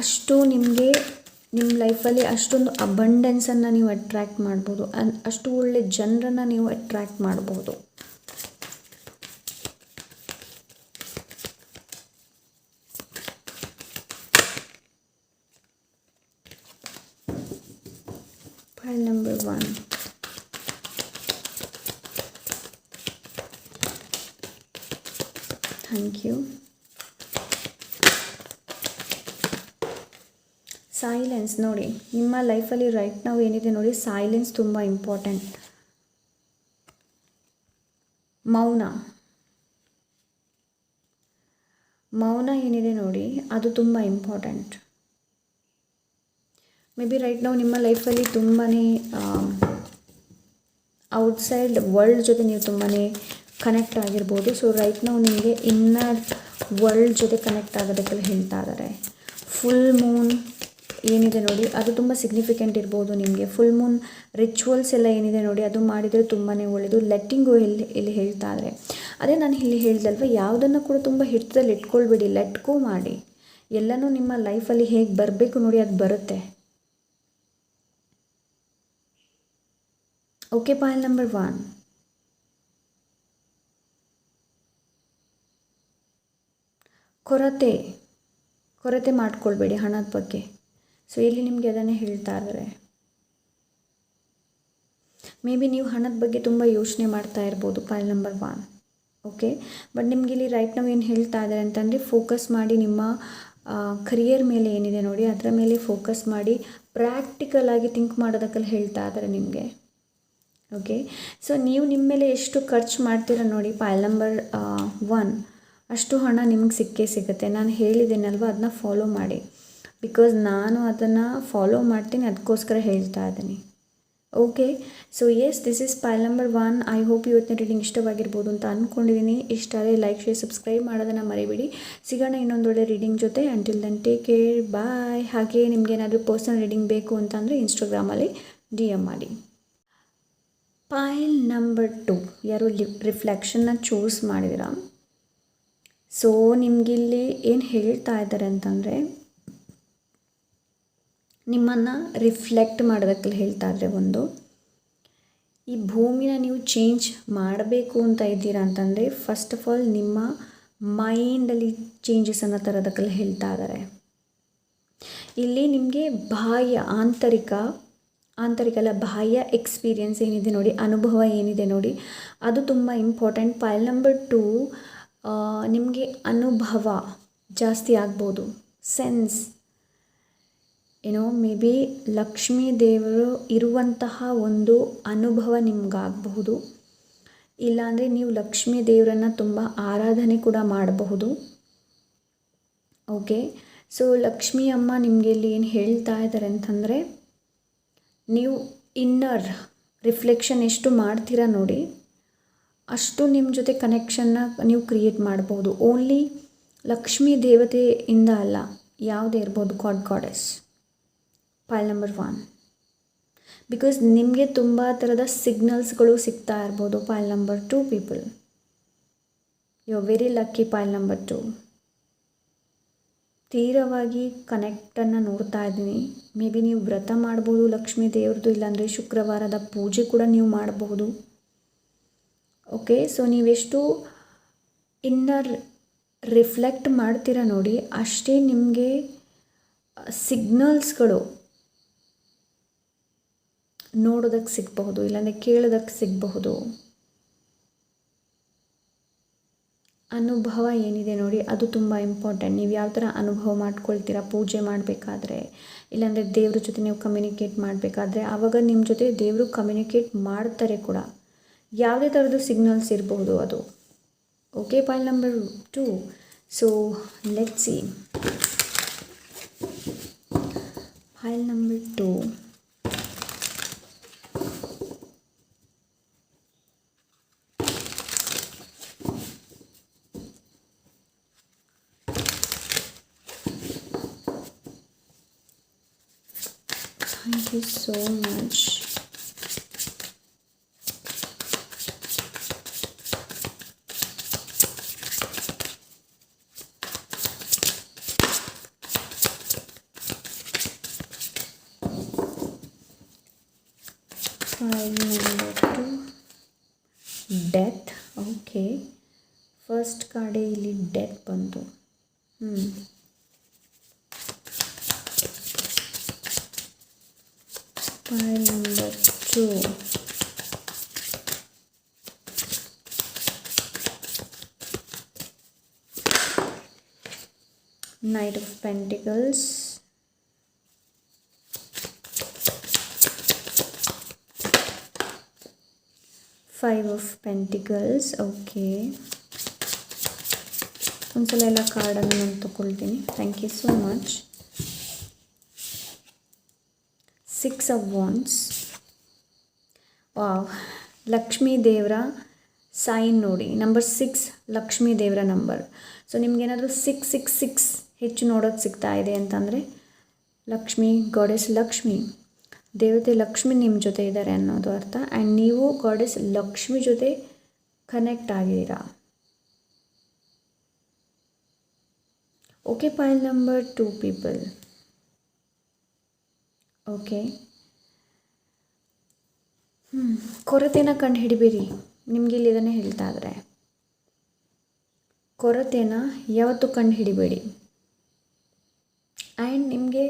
ಅಷ್ಟು ನಿಮಗೆ ನಿಮ್ಮ ಲೈಫಲ್ಲಿ ಅಷ್ಟೊಂದು ಅಬಂಡೆನ್ಸನ್ನು ನೀವು ಅಟ್ರ್ಯಾಕ್ಟ್ ಮಾಡ್ಬೋದು, ಅಷ್ಟು ಒಳ್ಳೆ ಜನರನ್ನು ನೀವು ಅಟ್ರ್ಯಾಕ್ಟ್ ಮಾಡ್ಬೋದು. Pile number 1. Thank you. Silence ನೋಡಿ, ನಿಮ್ಮ ಲೈಫಲ್ಲಿ ರೈಟ್ ನಾವು ಏನಿದೆ ನೋಡಿ, ಸೈಲೆನ್ಸ್ ತುಂಬ ಇಂಪಾರ್ಟೆಂಟ್. ಮೌನ ಏನಿದೆ ನೋಡಿ, ಅದು ತುಂಬ ಇಂಪಾರ್ಟೆಂಟ್. ಮೇ ಬಿ ರೈಟ್ ನಾವು ನಿಮ್ಮ ಲೈಫಲ್ಲಿ ತುಂಬಾ ಔಟ್ಸೈಡ್ ವರ್ಲ್ಡ್ ಜೊತೆ ನೀವು ತುಂಬಾ ಕನೆಕ್ಟ್ ಆಗಿರ್ಬೋದು. ಸೊ ರೈಟ್ ನಾವು ನಿಮಗೆ ಇನ್ನರ್ ವರ್ಲ್ಡ್ ಜೊತೆ ಕನೆಕ್ಟ್ ಆಗೋದಕ್ಕೆಲ್ಲ ಹೇಳ್ತಾ ಇದ್ದಾರೆ. ಫುಲ್ ಮೂನ್ ಏನಿದೆ ನೋಡಿ ಅದು ತುಂಬ ಸಿಗ್ನಿಫಿಕೆಂಟ್ ಇರ್ಬೋದು ನಿಮಗೆ. ಫುಲ್ ಮೂನ್ ರಿಚುವಲ್ಸ್ ಎಲ್ಲ ಏನಿದೆ ನೋಡಿ ಅದು ಮಾಡಿದರೆ ತುಂಬಾ ಒಳ್ಳೆಯದು. ಲೆಟ್ಟಿಂಗು ಇಲ್ಲಿ ಹೇಳ್ತಾ ಇದ್ದಾರೆ. ಅದೇ ನಾನು ಇಲ್ಲಿ ಹೇಳ್ದಲ್ವ, ಯಾವುದನ್ನು ಕೂಡ ತುಂಬ ಹಿಡಿತದಲ್ಲಿ ಇಟ್ಕೊಳ್ಬೇಡಿ, ಲೆಟ್ಕೋ ಮಾಡಿ. ಎಲ್ಲನೂ ನಿಮ್ಮ ಲೈಫಲ್ಲಿ ಹೇಗೆ ಬರಬೇಕು ನೋಡಿ ಅದು ಬರುತ್ತೆ. Okay, ಪಾಯಿಲ್ number 1. ಕೊರತೆ ಮಾಡ್ಕೊಳ್ಬೇಡಿ ಹಣದ ಬಗ್ಗೆ. ಸೊ ಇಲ್ಲಿ ನಿಮಗೆ ಅದನ್ನೇ ಹೇಳ್ತಾ ಇದ್ದಾರೆ. ಮೇ ಬಿ ನೀವು ಹಣದ ಬಗ್ಗೆ ತುಂಬ ಯೋಚನೆ ಮಾಡ್ತಾ ಇರ್ಬೋದು, ಪಾಯಿಲ್ ನಂಬರ್ 1. ಓಕೆ, ಬಟ್ ನಿಮ್ಗೆ ಇಲ್ಲಿ ರೈಟ್ ನಾವು ಏನು ಹೇಳ್ತಾ ಇದ್ದಾರೆ ಅಂತಂದರೆ, ಫೋಕಸ್ ಮಾಡಿ ನಿಮ್ಮ ಕರಿಯರ್ ಮೇಲೆ ಏನಿದೆ ನೋಡಿ ಅದರ ಮೇಲೆ ಫೋಕಸ್ ಮಾಡಿ, ಪ್ರಾಕ್ಟಿಕಲ್ ಆಗಿ ಥಿಂಕ್ ಮಾಡೋದಕ್ಕೆಲ್ಲ ಹೇಳ್ತಾ ಇದ್ದಾರೆ ನಿಮಗೆ. ಓಕೆ, ಸೊ ನೀವು ನಿಮ್ಮ ಮೇಲೆ ಎಷ್ಟು ಖರ್ಚು ಮಾಡ್ತೀರ ನೋಡಿ ಪಾಯಿಲ್ ನಂಬರ್ 1, ಅಷ್ಟು ಹಣ ನಿಮಗೆ ಸಿಗುತ್ತೆ. ನಾನು ಹೇಳಿದ್ದೇನಲ್ವ ಅದನ್ನ ಫಾಲೋ ಮಾಡಿ. ಬಿಕಾಸ್ ನಾನು ಅದನ್ನು ಫಾಲೋ ಮಾಡ್ತೀನಿ, ಅದಕ್ಕೋಸ್ಕರ ಹೇಳ್ತಾ ಇದ್ದೀನಿ. Okay, so yes, this is pile number 1. I hope ಇವತ್ತಿನ ರೀಡಿಂಗ್ ಇಷ್ಟವಾಗಿರ್ಬೋದು ಅಂತ ಅಂದ್ಕೊಂಡಿದ್ದೀನಿ. ಇಷ್ಟ ಆದರೆ ಲೈಕ್, ಶೇರ್, ಸಬ್ಸ್ಕ್ರೈಬ್ ಮಾಡೋದನ್ನು ಮರಿಬೇಡಿ. ಸಿಗೋಣ ಇನ್ನೊಂದೊಳ್ಳೆ ರೀಡಿಂಗ್ ಜೊತೆ. ಅಂಟಿಲ್ ದೆನ್ ಟೇಕ್ ಕೇರ್, ಬಾಯ್. ಹಾಗೆ ನಿಮ್ಗೆ ಏನಾದರೂ ಪರ್ಸನಲ್ ರೀಡಿಂಗ್ ಬೇಕು ಅಂತಂದರೆ ಇನ್ಸ್ಟಾಗ್ರಾಮಲ್ಲಿ DM ಮಾಡಿ. ಪಾಯಿಲ್ ನಂಬರ್ 2, ಯಾರು ರಿಫ್ಲೆಕ್ಷನ್ನ ಚೂಸ್ ಮಾಡಿದಿರ. ಸೊ ನಿಮಗಿಲ್ಲಿ ಏನು ಹೇಳ್ತಾ ಇದ್ದಾರೆ ಅಂತಂದರೆ, ನಿಮ್ಮನ್ನು ರಿಫ್ಲೆಕ್ಟ್ ಮಾಡೋದಕ್ಕೆ ಹೇಳ್ತಾ ಇದ್ದಾರೆ. ಒಂದು, ಈ ಭೂಮಿನ ನೀವು ಚೇಂಜ್ ಮಾಡಬೇಕು ಅಂತ ಇದ್ದೀರಾ ಅಂತಂದರೆ ಫಸ್ಟ್ ಆಫ್ ಆಲ್ ನಿಮ್ಮ ಮೈಂಡಲ್ಲಿ ಚೇಂಜಸನ್ನು ತರೋದಕ್ಕೆ ಹೇಳ್ತಾ ಇದ್ದಾರೆ. ಇಲ್ಲಿ ನಿಮಗೆ ಬಾಹ್ಯ ಎಕ್ಸ್ಪೀರಿಯನ್ಸ್ ಏನಿದೆ ನೋಡಿ, ಅನುಭವ ಏನಿದೆ ನೋಡಿ ಅದು ತುಂಬ ಇಂಪಾರ್ಟೆಂಟ್. ಪಾಯಿಲ್ ನಂಬರ್ 2, ನಿಮಗೆ ಅನುಭವ ಜಾಸ್ತಿ ಆಗ್ಬೋದು. ಸೆನ್ಸ್ ಮೇ ಬಿ ಲಕ್ಷ್ಮೀ ದೇವರು ಇರುವಂತಹ ಒಂದು ಅನುಭವ ನಿಮಗಾಗಬಹುದು. ಇಲ್ಲಾಂದರೆ ನೀವು ಲಕ್ಷ್ಮೀ ದೇವರನ್ನು ತುಂಬ ಆರಾಧನೆ ಕೂಡ ಮಾಡಬಹುದು. ಓಕೆ, ಸೊ ಲಕ್ಷ್ಮೀ ಅಮ್ಮ ನಿಮಗೆ ಇಲ್ಲಿ ಏನು ಹೇಳ್ತಾ ಇದ್ದಾರೆ ಅಂತಂದರೆ, ನೀವು ಇನ್ನರ್ ರಿಫ್ಲೆಕ್ಷನ್ ಎಷ್ಟು ಮಾಡ್ತೀರಾ ನೋಡಿ ಅಷ್ಟು ನಿಮ್ಮ ಜೊತೆ ಕನೆಕ್ಷನ್ನ ನೀವು ಕ್ರಿಯೇಟ್ ಮಾಡ್ಬೋದು. ಓನ್ಲಿ ಲಕ್ಷ್ಮೀ ದೇವತೆಯಿಂದ ಅಲ್ಲ, ಯಾವುದೇ ಇರ್ಬೋದು, ಗಾಡೆಸ್. ಪಾಯಿಲ್ ನಂಬರ್ 1, ಬಿಕಾಸ್ ನಿಮಗೆ ತುಂಬ ಥರದ ಸಿಗ್ನಲ್ಸ್ಗಳು ಸಿಗ್ತಾ ಇರ್ಬೋದು. Pile number 2 people, you are very lucky. Pile number 2 ತೀರವಾಗಿ ಕನೆಕ್ಟನ್ನು ನೋಡ್ತಾ ಇದ್ದೀನಿ. ಮೇ ಬಿ ನೀವು ವ್ರತ ಮಾಡ್ಬೋದು ಲಕ್ಷ್ಮೀ ದೇವ್ರದ್ದು, ಇಲ್ಲಾಂದರೆ ಶುಕ್ರವಾರದ ಪೂಜೆ ಕೂಡ ನೀವು ಮಾಡಬಹುದು. ಓಕೆ, ಸೊ ನೀವೆಷ್ಟು ಇನ್ನರ್ ರಿಫ್ಲೆಕ್ಟ್ ಮಾಡ್ತೀರಾ ನೋಡಿ ಅಷ್ಟೇ ನಿಮಗೆ ಸಿಗ್ನಲ್ಸ್ಗಳು ನೋಡೋದಕ್ಕೆ ಸಿಗಬಹುದು, ಇಲ್ಲಾಂದರೆ ಕೇಳೋದಕ್ಕೆ ಸಿಗಬಹುದು. ಅನುಭವ ಏನಿದೆ ನೋಡಿ ಅದು ತುಂಬ ಇಂಪಾರ್ಟೆಂಟ್. ನೀವು ಯಾವ ಥರ ಅನುಭವ ಮಾಡ್ಕೊಳ್ತೀರಾ ಪೂಜೆ ಮಾಡಬೇಕಾದ್ರೆ, ಇಲ್ಲಾಂದರೆ ದೇವ್ರ ಜೊತೆ ನೀವು ಕಮ್ಯುನಿಕೇಟ್ ಮಾಡಬೇಕಾದ್ರೆ, ಆವಾಗ ನಿಮ್ಮ ಜೊತೆ ದೇವರು ಕಮ್ಯುನಿಕೇಟ್ ಮಾಡ್ತಾರೆ ಕೂಡ. ಯಾವುದೇ ಥರದ್ದು ಸಿಗ್ನಲ್ಸ್ ಇರಬಹುದು ಅದು. Okay, ಪಾಯಿಲ್ number 2. So let's see ಪಾಯಿಲ್ number 2. Thank you so much. File number 2, death. Okay, first card ಇಲ್ಲಿ death ಬಂತು. File number 2, Knight of Pentacles, Five of Pentacles. Okay, ಒಂದ್ಸಲ ಎಲ್ಲ ಕಾರ್ಡನ್ನು ನಾನು ತಗೊಳ್ತೀನಿ. Thank you so much. Six of Wands. Wow, Lakshmi ದೇವರ sign ನೋಡಿ, number 6 Lakshmi ದೇವರ ನಂಬರ್. ಸೊ ನಿಮ್ಗೇನಾದರೂ 666 ಹೆಚ್ಚು ನೋಡೋಕ್ಕೆ ಸಿಗ್ತಾ ಇದೆ ಅಂತಂದರೆ ಲಕ್ಷ್ಮಿ, ಗಾಡೆಸ್ ಲಕ್ಷ್ಮಿ, ದೇವತೆ ಲಕ್ಷ್ಮಿ ನಿಮ್ಮ ಜೊತೆ ಇದ್ದಾರೆ ಅನ್ನೋದು ಅರ್ಥ. ಆ್ಯಂಡ್ ನೀವು ಗಾಡೆಸ್ ಲಕ್ಷ್ಮಿ ಜೊತೆ ಕನೆಕ್ಟ್ ಆಗಿದ್ದೀರಾ. Okay, pile number 2 people. Okay, ಕೊರತೆನ ಕಂಡು ಹಿಡಿಬೇಡಿ. ನಿಮಗೆ ಇಲ್ಲಿ ಇದನ್ನೇ ಹೇಳ್ತಾ ಇದ್ದಾರೆ, ಕೊರತೆನ ಯಾವತ್ತೂ ಕಂಡು ಹಿಡಿಬೇಡಿ. ಆ್ಯಂಡ್ ನಿಮಗೆ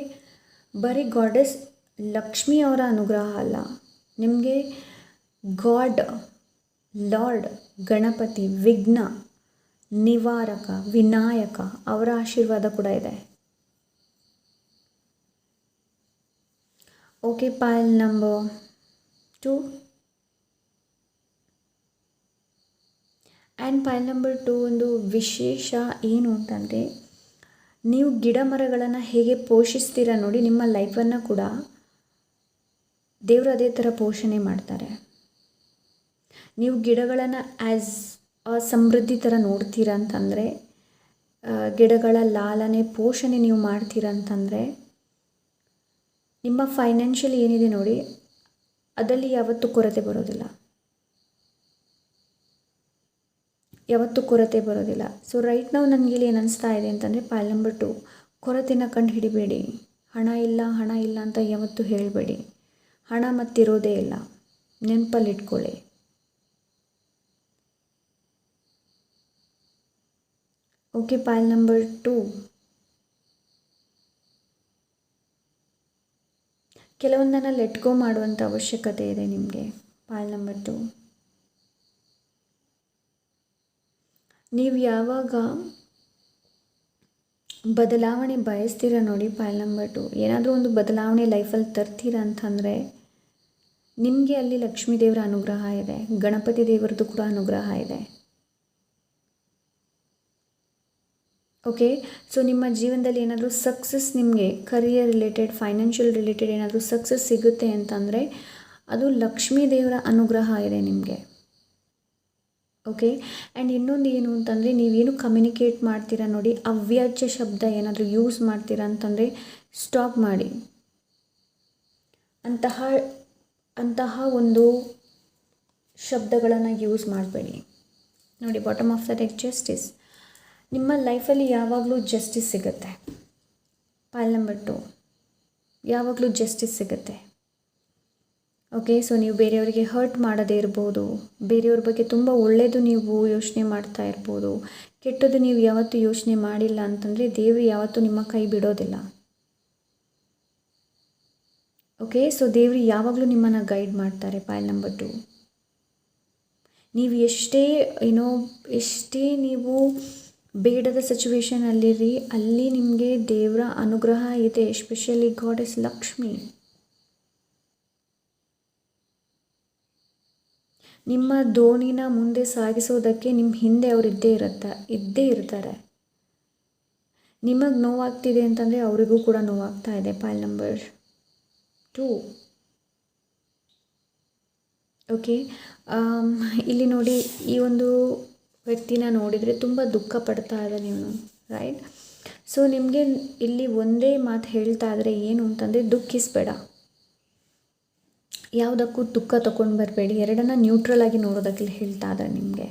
ಬರೀ ಗಾಡೆಸ್ ಲಕ್ಷ್ಮಿ ಅವರ ಅನುಗ್ರಹ ಅಲ್ಲ, ನಿಮಗೆ ಗಾಡ್, ಲಾರ್ಡ್ ಗಣಪತಿ, ವಿಘ್ನ ನಿವಾರಕ, ವಿನಾಯಕ ಅವರ ಆಶೀರ್ವಾದ ಕೂಡ ಇದೆ. Okay, pile number 2 and ಪೈಲ್ number 2 ಒಂದು ವಿಶೇಷ ಏನು ಅಂತಂದರೆ, ನೀವು ಗಿಡ ಮರಗಳನ್ನು ಹೇಗೆ ಪೋಷಿಸ್ತೀರ ನೋಡಿ, ನಿಮ್ಮ ಲೈಫನ್ನು ಕೂಡ ದೇವರು ಅದೇ ಥರ ಪೋಷಣೆ ಮಾಡ್ತಾರೆ. ನೀವು ಗಿಡಗಳನ್ನು ಆ್ಯಸ್ ಸಮೃದ್ಧಿ ಥರ ನೋಡ್ತೀರ ಅಂತಂದರೆ, ಗಿಡಗಳ ಲಾಲನೆ ಪೋಷಣೆ ನೀವು ಮಾಡ್ತೀರ ಅಂತಂದರೆ, ನಿಮ್ಮ ಫೈನಾನ್ಷಿಯಲ್ ಏನಿದೆ ನೋಡಿ ಅದರಲ್ಲಿ ಯಾವತ್ತೂ ಕೊರತೆ ಬರೋದಿಲ್ಲ, ಯಾವತ್ತೂ ಕೊರತೆ ಬರೋದಿಲ್ಲ. ಸೊ ರೈಟ್ ನಾವು ನನಗೆ ಇಲ್ಲಿ ಏನು ಅನಿಸ್ತಾ ಇದೆ ಅಂತಂದರೆ, ಪೈಲ್ ನಂಬರ್ 2 ಕೊರತೆನ ಕಂಡು ಹಿಡಿಬೇಡಿ. ಹಣ ಇಲ್ಲ ಹಣ ಇಲ್ಲ ಅಂತ ಯಾವತ್ತೂ ಹೇಳಬೇಡಿ. ಹಣ ಮತ್ತಿರೋದೇ ಇಲ್ಲ, ನೆನಪಲ್ಲಿಟ್ಕೊಳ್ಳಿ. ಓಕೆ, ಪೈಲ್ ನಂಬರ್ 2 ಕೆಲವೊಂದನ್ನು ಲೆಟ್ ಗೋ ಮಾಡುವಂಥ ಅವಶ್ಯಕತೆ ಇದೆ ನಿಮಗೆ. ಪೈಲ್ ನಂಬರ್ 2 ನೀವು ಯಾವಾಗ ಬದಲಾವಣೆ ಬಯಸ್ತೀರ ನೋಡಿ, ಪೈಲ್ ನಂಬರ್ 2 ಏನಾದರೂ ಒಂದು ಬದಲಾವಣೆ ಲೈಫಲ್ಲಿ ತರ್ತೀರ ಅಂತಂದರೆ ನಿಮಗೆ ಅಲ್ಲಿ ಲಕ್ಷ್ಮೀ ದೇವರ ಅನುಗ್ರಹ ಇದೆ, ಗಣಪತಿ ದೇವರದ್ದು ಕೂಡ ಅನುಗ್ರಹ ಇದೆ. ಓಕೆ, ಸೊ ನಿಮ್ಮ ಜೀವನದಲ್ಲಿ ಏನಾದರೂ ಸಕ್ಸಸ್, ನಿಮಗೆ ಕರಿಯರ್ ರಿಲೇಟೆಡ್, ಫೈನಾನ್ಷಿಯಲ್ ರಿಲೇಟೆಡ್ ಏನಾದರೂ ಸಕ್ಸಸ್ ಸಿಗುತ್ತೆ ಅಂತಂದರೆ ಅದು ಲಕ್ಷ್ಮೀ ದೇವರ ಅನುಗ್ರಹ ಇದೆ ನಿಮಗೆ. ಓಕೆ, ಆ್ಯಂಡ್ ಇನ್ನೊಂದು ಏನು ಅಂತಂದರೆ, ನೀವೇನು ಕಮ್ಯುನಿಕೇಟ್ ಮಾಡ್ತೀರಾ ನೋಡಿ, ಅವ್ಯಾಜ್ಯ ಶಬ್ದ ಏನಾದರೂ ಯೂಸ್ ಮಾಡ್ತೀರಾ ಅಂತಂದರೆ ಸ್ಟಾಪ್ ಮಾಡಿ. ಅಂತಹ ಒಂದು ಶಬ್ದಗಳನ್ನು ಯೂಸ್ ಮಾಡಬೇಡಿ ನೋಡಿ. Bottom of the deck justice. ನಿಮ್ಮ ಲೈಫಲ್ಲಿ ಯಾವಾಗಲೂ ಜಸ್ಟಿಸ್ ಸಿಗುತ್ತೆ. ಪೈಲ್ ನಂಬರ್ 2 ಯಾವಾಗಲೂ ಜಸ್ಟಿಸ್ ಸಿಗುತ್ತೆ. ಓಕೆ, ಸೊ ನೀವು ಬೇರೆಯವರಿಗೆ ಹರ್ಟ್ ಮಾಡದೇ ಇರ್ಬೋದು, ಬೇರೆಯವ್ರ ಬಗ್ಗೆ ತುಂಬ ಒಳ್ಳೆಯದು ನೀವು ಯೋಚನೆ ಮಾಡ್ತಾ ಇರ್ಬೋದು, ಕೆಟ್ಟದ್ದು ನೀವು ಯಾವತ್ತೂ ಯೋಚನೆ ಮಾಡಿಲ್ಲ ಅಂತಂದರೆ ದೇವರು ಯಾವತ್ತೂ ನಿಮ್ಮ ಕೈ ಬಿಡೋದಿಲ್ಲ. ಓಕೆ, ಸೊ ದೇವರು ಯಾವಾಗಲೂ ನಿಮ್ಮನ್ನು ಗೈಡ್ ಮಾಡ್ತಾರೆ. ಪೈಲ್ ನಂಬರ್ 2 ನೀವು ಎಷ್ಟೇ ನೀವು ಬೇಡದ ಸಿಚುವೇಶನಲ್ಲಿರಿ, ಅಲ್ಲಿ ನಿಮಗೆ ದೇವರ ಅನುಗ್ರಹ ಇದೆ, ಎಸ್ಪೆಷಲಿ ಗಾಡೆಸ್ ಲಕ್ಷ್ಮಿ. ನಿಮ್ಮ ದೋಣಿನ ಮುಂದೆ ಸಾಗಿಸೋದಕ್ಕೆ ನಿಮ್ಮ ಹಿಂದೆ ಅವರು ಇದ್ದೇ ಇರ್ತಾರೆ. ನಿಮಗೆ ನೋವಾಗ್ತಿದೆ ಅಂತಂದರೆ ಅವರಿಗೂ ಕೂಡ ನೋವಾಗ್ತಾ ಇದೆ. ಪೈಲ್ ನಂಬರ್ 2 ಓಕೆ, ಇಲ್ಲಿ ನೋಡಿ, ಈ ಒಂದು ವ್ಯಕ್ತಿನ ನೋಡಿದರೆ ತುಂಬ ದುಃಖ ಪಡ್ತಾ ಇದ್ದಾನೆ ಇವನು, ರೈಟ್? ಸೊ ನಿಮಗೆ ಇಲ್ಲಿ ಒಂದೇ ಮಾತು ಹೇಳ್ತಾ ಇದ್ದಾರೆ, ಏನು ಅಂತಂದರೆ ದುಃಖಿಸಬೇಡ, ಯಾವುದಕ್ಕೂ ದುಃಖ ತಗೊಂಡು ಬರಬೇಡಿ, ಎರಡನ್ನ ನ್ಯೂಟ್ರಲ್ ಆಗಿ ನೋಡೋದಕ್ಕೆ ಹೇಳ್ತಾ ಇದ್ದಾರೆ ನಿಮಗೆ.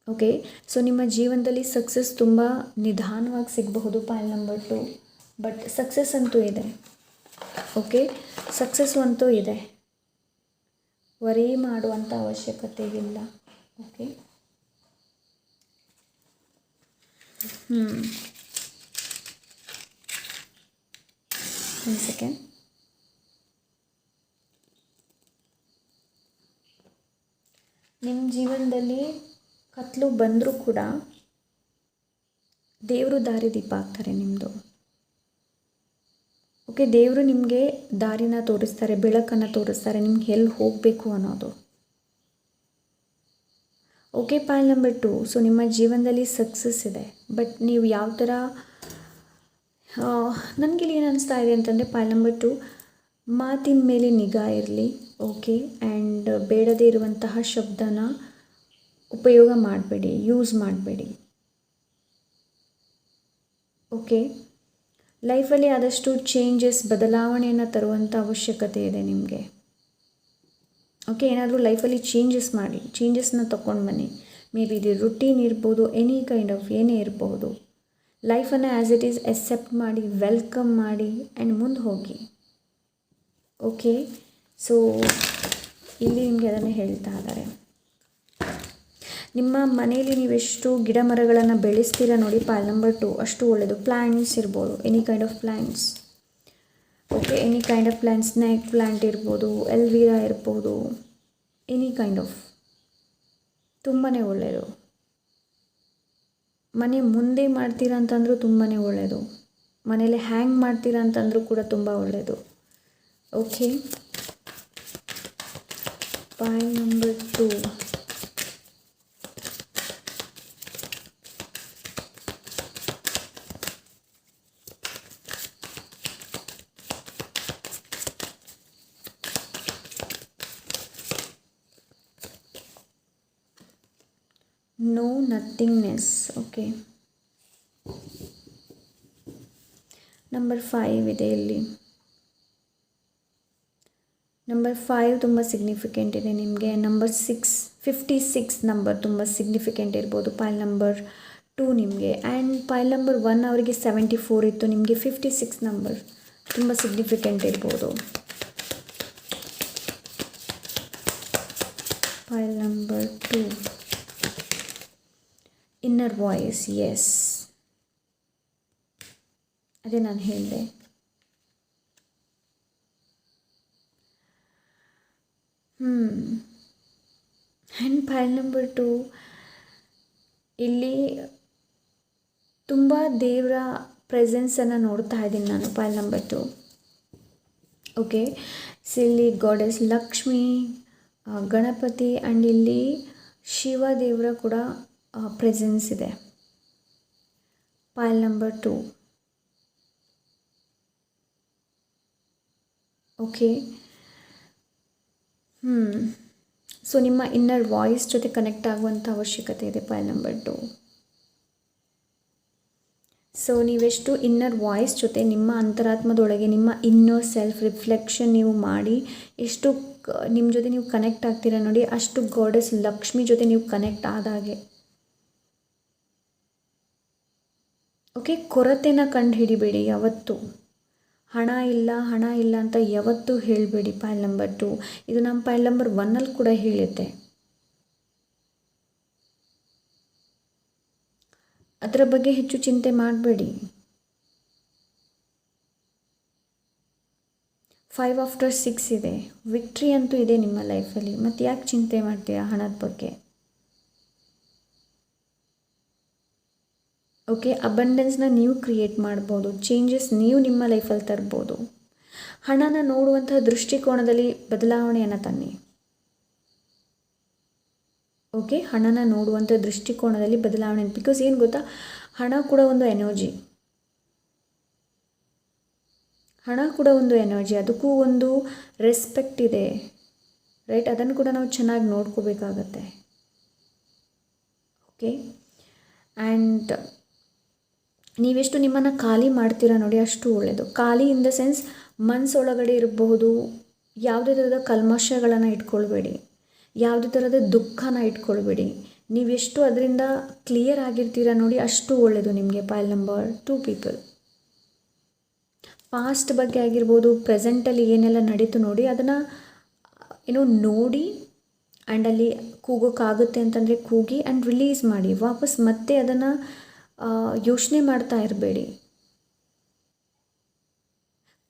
ಓಕೆ, ಸೊ ನಿಮ್ಮ ಜೀವನದಲ್ಲಿ ಸಕ್ಸಸ್ ತುಂಬ ನಿಧಾನವಾಗಿ ಸಿಗಬಹುದು. ಪೈಲ್ ನಂಬರ್ 2 ಬಟ್ ಸಕ್ಸಸ್ ಅಂತೂ ಇದೆ. ಓಕೆ, ಸಕ್ಸಸ್ಸು ಅಂತೂ ಇದೆ, ವರಿ ಮಾಡುವಂಥ ಅವಶ್ಯಕತೆ ಇಲ್ಲ. ಓಕೆ, ಒಂದು ಸೆಕೆಂಡ್. ನಿಮ್ಮ ಜೀವನದಲ್ಲಿ ಕತ್ಲು ಬಂದರೂ ಕೂಡ ದೇವರು ದಾರಿ ದೀಪ ಆಗ್ತಾರೆ ನಿಮ್ಮದು. ಓಕೆ, ದೇವರು ನಿಮಗೆ ದಾರಿನ ತೋರಿಸ್ತಾರೆ, ಬೆಳಕನ್ನು ತೋರಿಸ್ತಾರೆ, ನಿಮ್ಗೆ ಎಲ್ಲಿ ಹೋಗಬೇಕು ಅನ್ನೋದು. ಓಕೆ, ಪೈಲ್ ನಂಬರ್ 2 ಸೊ ನಿಮ್ಮ ಜೀವನದಲ್ಲಿ ಸಕ್ಸಸ್ ಇದೆ, ಬಟ್ ನೀವು ಯಾವ ಥರ, ನನಗೆ ಏನು ಅನಿಸ್ತಾ ಇದೆ ಅಂತಂದರೆ, ಪೈಲ್ ನಂಬರ್ 2 ಮಾತಿನ ಮೇಲೆ ನಿಗಾ ಇರಲಿ. ಓಕೆ, ಆ್ಯಂಡ್ ಬೇಡದೇ ಇರುವಂತಹ ಶಬ್ದನ ಉಪಯೋಗ ಮಾಡಬೇಡಿ, ಯೂಸ್ ಮಾಡಬೇಡಿ. ಓಕೆ, ಲೈಫಲ್ಲಿ ಆದಷ್ಟು ಚೇಂಜಸ್ ಬದಲಾವಣೆಯನ್ನು ತರುವಂಥ ಅವಶ್ಯಕತೆ ಇದೆ ನಿಮಗೆ. ಓಕೆ, ಏನಾದರೂ ಲೈಫಲ್ಲಿ ಚೇಂಜಸ್ ಮಾಡಿ, ಚೇಂಜಸ್ನ ತೊಗೊಂಡು ಬನ್ನಿ. ಮೇ ಬಿ ಇದು ರುಟೀನ್ ಇರ್ಬೋದು, ಎನಿ ಕೈಂಡ್ ಆಫ್ ಏನೇ ಇರ್ಬೋದು. ಲೈಫನ್ನು ಆ್ಯಸ್ ಇಟ್ ಈಸ್ ಎಕ್ಸೆಪ್ಟ್ ಮಾಡಿ, ವೆಲ್ಕಮ್ ಮಾಡಿ ಆ್ಯಂಡ್ ಮುಂದೆ ಹೋಗಿ. ಓಕೆ, ಸೊ ಇಲ್ಲಿ ನಿಮಗೆ ಅದನ್ನು ಹೇಳ್ತಾ ಇದ್ದಾರೆ. ನಿಮ್ಮ ಮನೆಯಲ್ಲಿ ನೀವೆಷ್ಟು ಗಿಡ ಮರಗಳನ್ನು ಬೆಳೆಸ್ತೀರಾ ನೋಡಿ, ಪಾಲ್ ನಂಬರ್ 2 ಅಷ್ಟು ಒಳ್ಳೆಯದು. ಪ್ಲ್ಯಾಂಟ್ಸ್ ಇರ್ಬೋದು, any kind of plants. Okay, any kind of plants, snake plant ಇರ್ಬೋದು, ಎಲ್ವಿರಾ ಇರ್ಬೋದು, ಎನಿ ಕೈಂಡ್ ಆಫ್, ತುಂಬಾ ಒಳ್ಳೆಯದು. ಮನೆ ಮುಂದೆ ಮಾಡ್ತೀರಾ ಅಂತಂದರೂ ತುಂಬಾ ಒಳ್ಳೆಯದು. ಮನೇಲಿ ಹ್ಯಾಂಗ್ ಮಾಡ್ತೀರಾ ಅಂತಂದರೂ ಕೂಡ ತುಂಬ ಒಳ್ಳೆಯದು. Okay, pile number 2. No nothingness. Okay, number 5 ಇದೆ ಇಲ್ಲಿ. ನಂಬರ್ 5 ತುಂಬ ಸಿಗ್ನಿಫಿಕೆಂಟ್ ಇದೆ ನಿಮಗೆ. ನಂಬರ್ 56 ನಂಬರ್ ತುಂಬ ಸಿಗ್ನಿಫಿಕೆಂಟ್ ಇರ್ಬೋದು. ಪಾಲ್ ನಂಬರ್ 2 ನಿಮಗೆ. ಆ್ಯಂಡ್ ಪಾಲ್ ನಂಬರ್ 1 ಅವರಿಗೆ 74 ಇತ್ತು, ನಿಮಗೆ 56 ನಂಬರ್ ತುಂಬ ಸಿಗ್ನಿಫಿಕೆಂಟ್ ಇರ್ಬೋದು. Pile number 2, inner voice. Yes, ಅದೇ ನಾನು ಹೇಳಿದೆ. ಆ್ಯಂಡ್ ಪಾಲ್ ನಂಬರ್ 2 ಇಲ್ಲಿ ತುಂಬ ದೇವರ ಪ್ರೆಸೆನ್ಸನ್ನು ನೋಡ್ತಾ ಇದ್ದೀನಿ ನಾನು. Pile number 2. ಓಕೆ, ಸೊ ಇಲ್ಲಿ ಗಾಡೆಸ್ ಲಕ್ಷ್ಮಿ, ಗಣಪತಿ ಆ್ಯಂಡ್ ಇಲ್ಲಿ ಶಿವ ದೇವರ ಕೂಡ ಪ್ರೆಸೆನ್ಸ್ ಇದೆ. ಪಾಲ್ ನಂಬರ್ 2. ಓಕೆ, ಸೊ ನಿಮ್ಮ ಇನ್ನರ್ ವಾಯ್ಸ್ ಜೊತೆ ಕನೆಕ್ಟ್ ಆಗುವಂಥ ಅವಶ್ಯಕತೆ ಇದೆ. ಪಾಲ್ ನಂಬರ್ 2. ಸೊ ನೀವೆಷ್ಟು ಇನ್ನರ್ ವಾಯ್ಸ್ ಜೊತೆ ನಿಮ್ಮ ಅಂತರಾತ್ಮದೊಳಗೆ ನಿಮ್ಮ ಇನ್ನರ್ ಸೆಲ್ಫ್ ರಿಫ್ಲೆಕ್ಷನ್ ನೀವು ಮಾಡಿ ಎಷ್ಟು ನಿಮ್ಮ ಜೊತೆ ನೀವು ಕನೆಕ್ಟ್ ಆಗ್ತೀರಾ ನೋಡಿ, ಅಷ್ಟು ಗಾಡೆಸ್ ಲಕ್ಷ್ಮಿ ಜೊತೆ ನೀವು ಕನೆಕ್ಟ್ ಆದಾಗೆ. ಓಕೆ, ಕೊರತೆನ ಕಂಡು ಹಿಡಿಬೇಡಿ ಯಾವತ್ತು. ಹಣ ಇಲ್ಲ ಅಂತ ಯಾವತ್ತೂ ಹೇಳಬೇಡಿ. ಪಾಲ್ ನಂಬರ್ 2 ಇದು ನಮ್ಮ ಪಾಲ್ ನಂಬರ್ 1 ಕೂಡ ಹೇಳುತ್ತೆ. ಅದರ ಬಗ್ಗೆ ಹೆಚ್ಚು ಚಿಂತೆ ಮಾಡಬೇಡಿ. 5 ಆಫ್ಟರ್ 6 ಇದೆ. ವಿಕ್ಟ್ರಿ ಅಂತೂ ಇದೆ ನಿಮ್ಮ ಲೈಫಲ್ಲಿ. ಮತ್ತು ಯಾಕೆ ಚಿಂತೆ ಮಾಡ್ತೀರಾ ಹಣದ ಬಗ್ಗೆ? ಓಕೆ, ಅಬಂಡೆನ್ಸ್ನ ನೀವು ಕ್ರಿಯೇಟ್ ಮಾಡ್ಬೋದು. ಚೇಂಜಸ್ ನೀವು ನಿಮ್ಮ ಲೈಫಲ್ಲಿ ತರ್ಬೋದು. ಹಣನ ನೋಡುವಂಥ ದೃಷ್ಟಿಕೋನದಲ್ಲಿ ಬದಲಾವಣೆಯನ್ನು ತನ್ನಿ. ಓಕೆ, ಹಣನ ನೋಡುವಂಥ ದೃಷ್ಟಿಕೋನದಲ್ಲಿ ಬದಲಾವಣೆ. ಬಿಕಾಸ್ ಏನು ಗೊತ್ತಾ, ಹಣ ಕೂಡ ಒಂದು ಎನರ್ಜಿ. ಹಣ ಕೂಡ ಒಂದು ಎನರ್ಜಿ, ಅದಕ್ಕೂ ಒಂದು ರೆಸ್ಪೆಕ್ಟ್ ಇದೆ, ರೈಟ್? ಅದನ್ನು ಕೂಡ ನಾವು ಚೆನ್ನಾಗಿ ನೋಡ್ಕೋಬೇಕಾಗತ್ತೆ. ಓಕೆ, ಆ್ಯಂಡ್ ನೀವೆಷ್ಟು ನಿಮ್ಮನ್ನು ಖಾಲಿ ಮಾಡ್ತೀರಾ ನೋಡಿ, ಅಷ್ಟು ಒಳ್ಳೆಯದು. ಖಾಲಿ ಇನ್ ದ ಸೆನ್ಸ್ ಮನಸ್ಸೊಳಗಡೆ ಇರಬಹುದು, ಯಾವುದೇ ಥರದ ಕಲ್ಮಶಗಳನ್ನು ಇಟ್ಕೊಳ್ಬೇಡಿ, ಯಾವುದೇ ಥರದ ದುಃಖನ ಇಟ್ಕೊಳ್ಬೇಡಿ. ನೀವೆಷ್ಟು ಅದರಿಂದ ಕ್ಲಿಯರ್ ಆಗಿರ್ತೀರಾ ನೋಡಿ, ಅಷ್ಟು ಒಳ್ಳೆಯದು ನಿಮಗೆ. ಪಾಲ್ ನಂಬರ್ 2 ಪೀಪಲ್ ಪಾಸ್ಟ್ ಬಗ್ಗೆ ಆಗಿರ್ಬೋದು, ಪ್ರೆಸೆಂಟಲ್ಲಿ ಏನೆಲ್ಲ ನಡೀತು ನೋಡಿ, ಅದನ್ನು ನೋಡಿ ಆ್ಯಂಡ್ ಅಲ್ಲಿ ಕೂಗೋಕ್ಕಾಗುತ್ತೆ ಅಂತಂದರೆ ಕೂಗಿ ಆ್ಯಂಡ್ ರಿಲೀಸ್ ಮಾಡಿ. ವಾಪಸ್ ಮತ್ತೆ ಅದನ್ನು ಯೋಚನೆ ಮಾಡ್ತಾ ಇರಬೇಡಿ.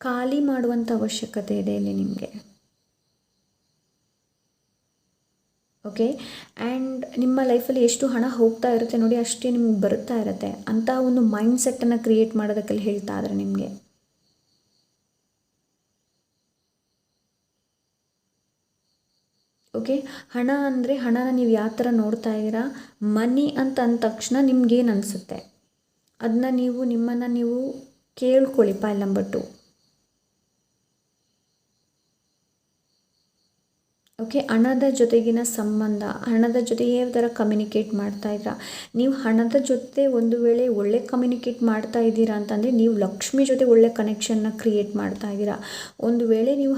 ಖಾಲಿ ಮಾಡುವಂಥ ಅವಶ್ಯಕತೆ ಇದೆ ಇಲ್ಲಿ ನಿಮಗೆ. ಓಕೆ, ಆ್ಯಂಡ್ ನಿಮ್ಮ ಲೈಫಲ್ಲಿ ಎಷ್ಟು ಹಣ ಹೋಗ್ತಾ ಇರುತ್ತೆ ನೋಡಿ, ಅಷ್ಟೇ ನಿಮ್ಗೆ ಬರುತ್ತಾ ಇರುತ್ತೆ. ಅಂಥ ಒಂದು ಮೈಂಡ್ ಸೆಟ್ಟನ್ನು ಕ್ರಿಯೇಟ್ ಮಾಡೋದಕ್ಕೆಲ್ಲ ಹೇಳ್ತಾ ಇದ್ದಾರೆ ನಿಮಗೆ. ಓಕೆ, ಹಣ ಅಂದರೆ ಹಣನ ನೀವು ಯಾವ ಥರ ನೋಡ್ತಾ ಇದ್ದೀರಾ, ಮನಿ ಅಂತ ಅಂದ ತಕ್ಷಣ ನಿಮ್ಗೇನು ಅನಿಸುತ್ತೆ ಅದನ್ನ ನಿಮ್ಮನ್ನು ನೀವು ಕೇಳ್ಕೊಳ್ಳಿ. ಪಾಲ್ ನಂಬರ್ 2. ಓಕೆ, ಹಣದ ಜೊತೆಗಿನ ಸಂಬಂಧ, ಹಣದ ಜೊತೆ ಯಾವ ಥರ ಕಮ್ಯುನಿಕೇಟ್ ಮಾಡ್ತಾ ಇದ್ದೀರಾ, ನೀವು ಹಣದ ಜೊತೆ ಒಂದು ವೇಳೆ ಒಳ್ಳೆ ಕಮ್ಯುನಿಕೇಟ್ ಮಾಡ್ತಾ ಇದ್ದೀರಾ ಅಂತಂದರೆ ನೀವು ಲಕ್ಷ್ಮಿ ಜೊತೆ ಒಳ್ಳೆ ಕನೆಕ್ಷನ್ನ ಕ್ರಿಯೇಟ್ ಮಾಡ್ತಾ ಇದ್ದೀರಾ. ಒಂದು ವೇಳೆ ನೀವು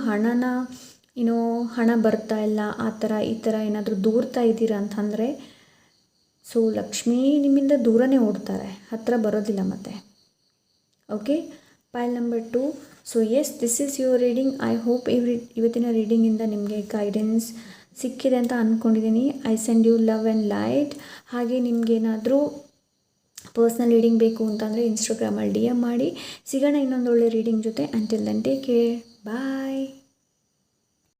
ಹಣ ಬರ್ತಾ ಇಲ್ಲ ಆ ಥರ ಈ ಥರ ಏನಾದರೂ ದೂರ್ತಾ ಇದ್ದೀರಾ ಅಂತಂದರೆ ಸೊ ಲಕ್ಷ್ಮೀ ನಿಮ್ಮಿಂದ ದೂರನೇ ಓಡ್ತಾರೆ, ಹತ್ತಿರ ಬರೋದಿಲ್ಲ ಮತ್ತೆ. Okay, pile number 2. So yes, this is your reading. I hope ಇವತ್ತಿನ ರೀಡಿಂಗಿಂದ ನಿಮಗೆ ಗೈಡೆನ್ಸ್ ಸಿಕ್ಕಿದೆ ಅಂತ ಅಂದ್ಕೊಂಡಿದ್ದೀನಿ. I send you love and light. ಹಾಗೆ ನಿಮಗೇನಾದರೂ ಪರ್ಸ್ನಲ್ ರೀಡಿಂಗ್ ಬೇಕು ಅಂತಂದರೆ ಇನ್ಸ್ಟಾಗ್ರಾಮಲ್ಲಿ DM ಮಾಡಿ. ಸಿಗೋಣ ಇನ್ನೊಂದು ಒಳ್ಳೆ ರೀಡಿಂಗ್ ಜೊತೆ. ಅಂಟಿಲ್ ದೆನ್ ಟೇಕ್ ಕೇರ್, ಬಾಯ್.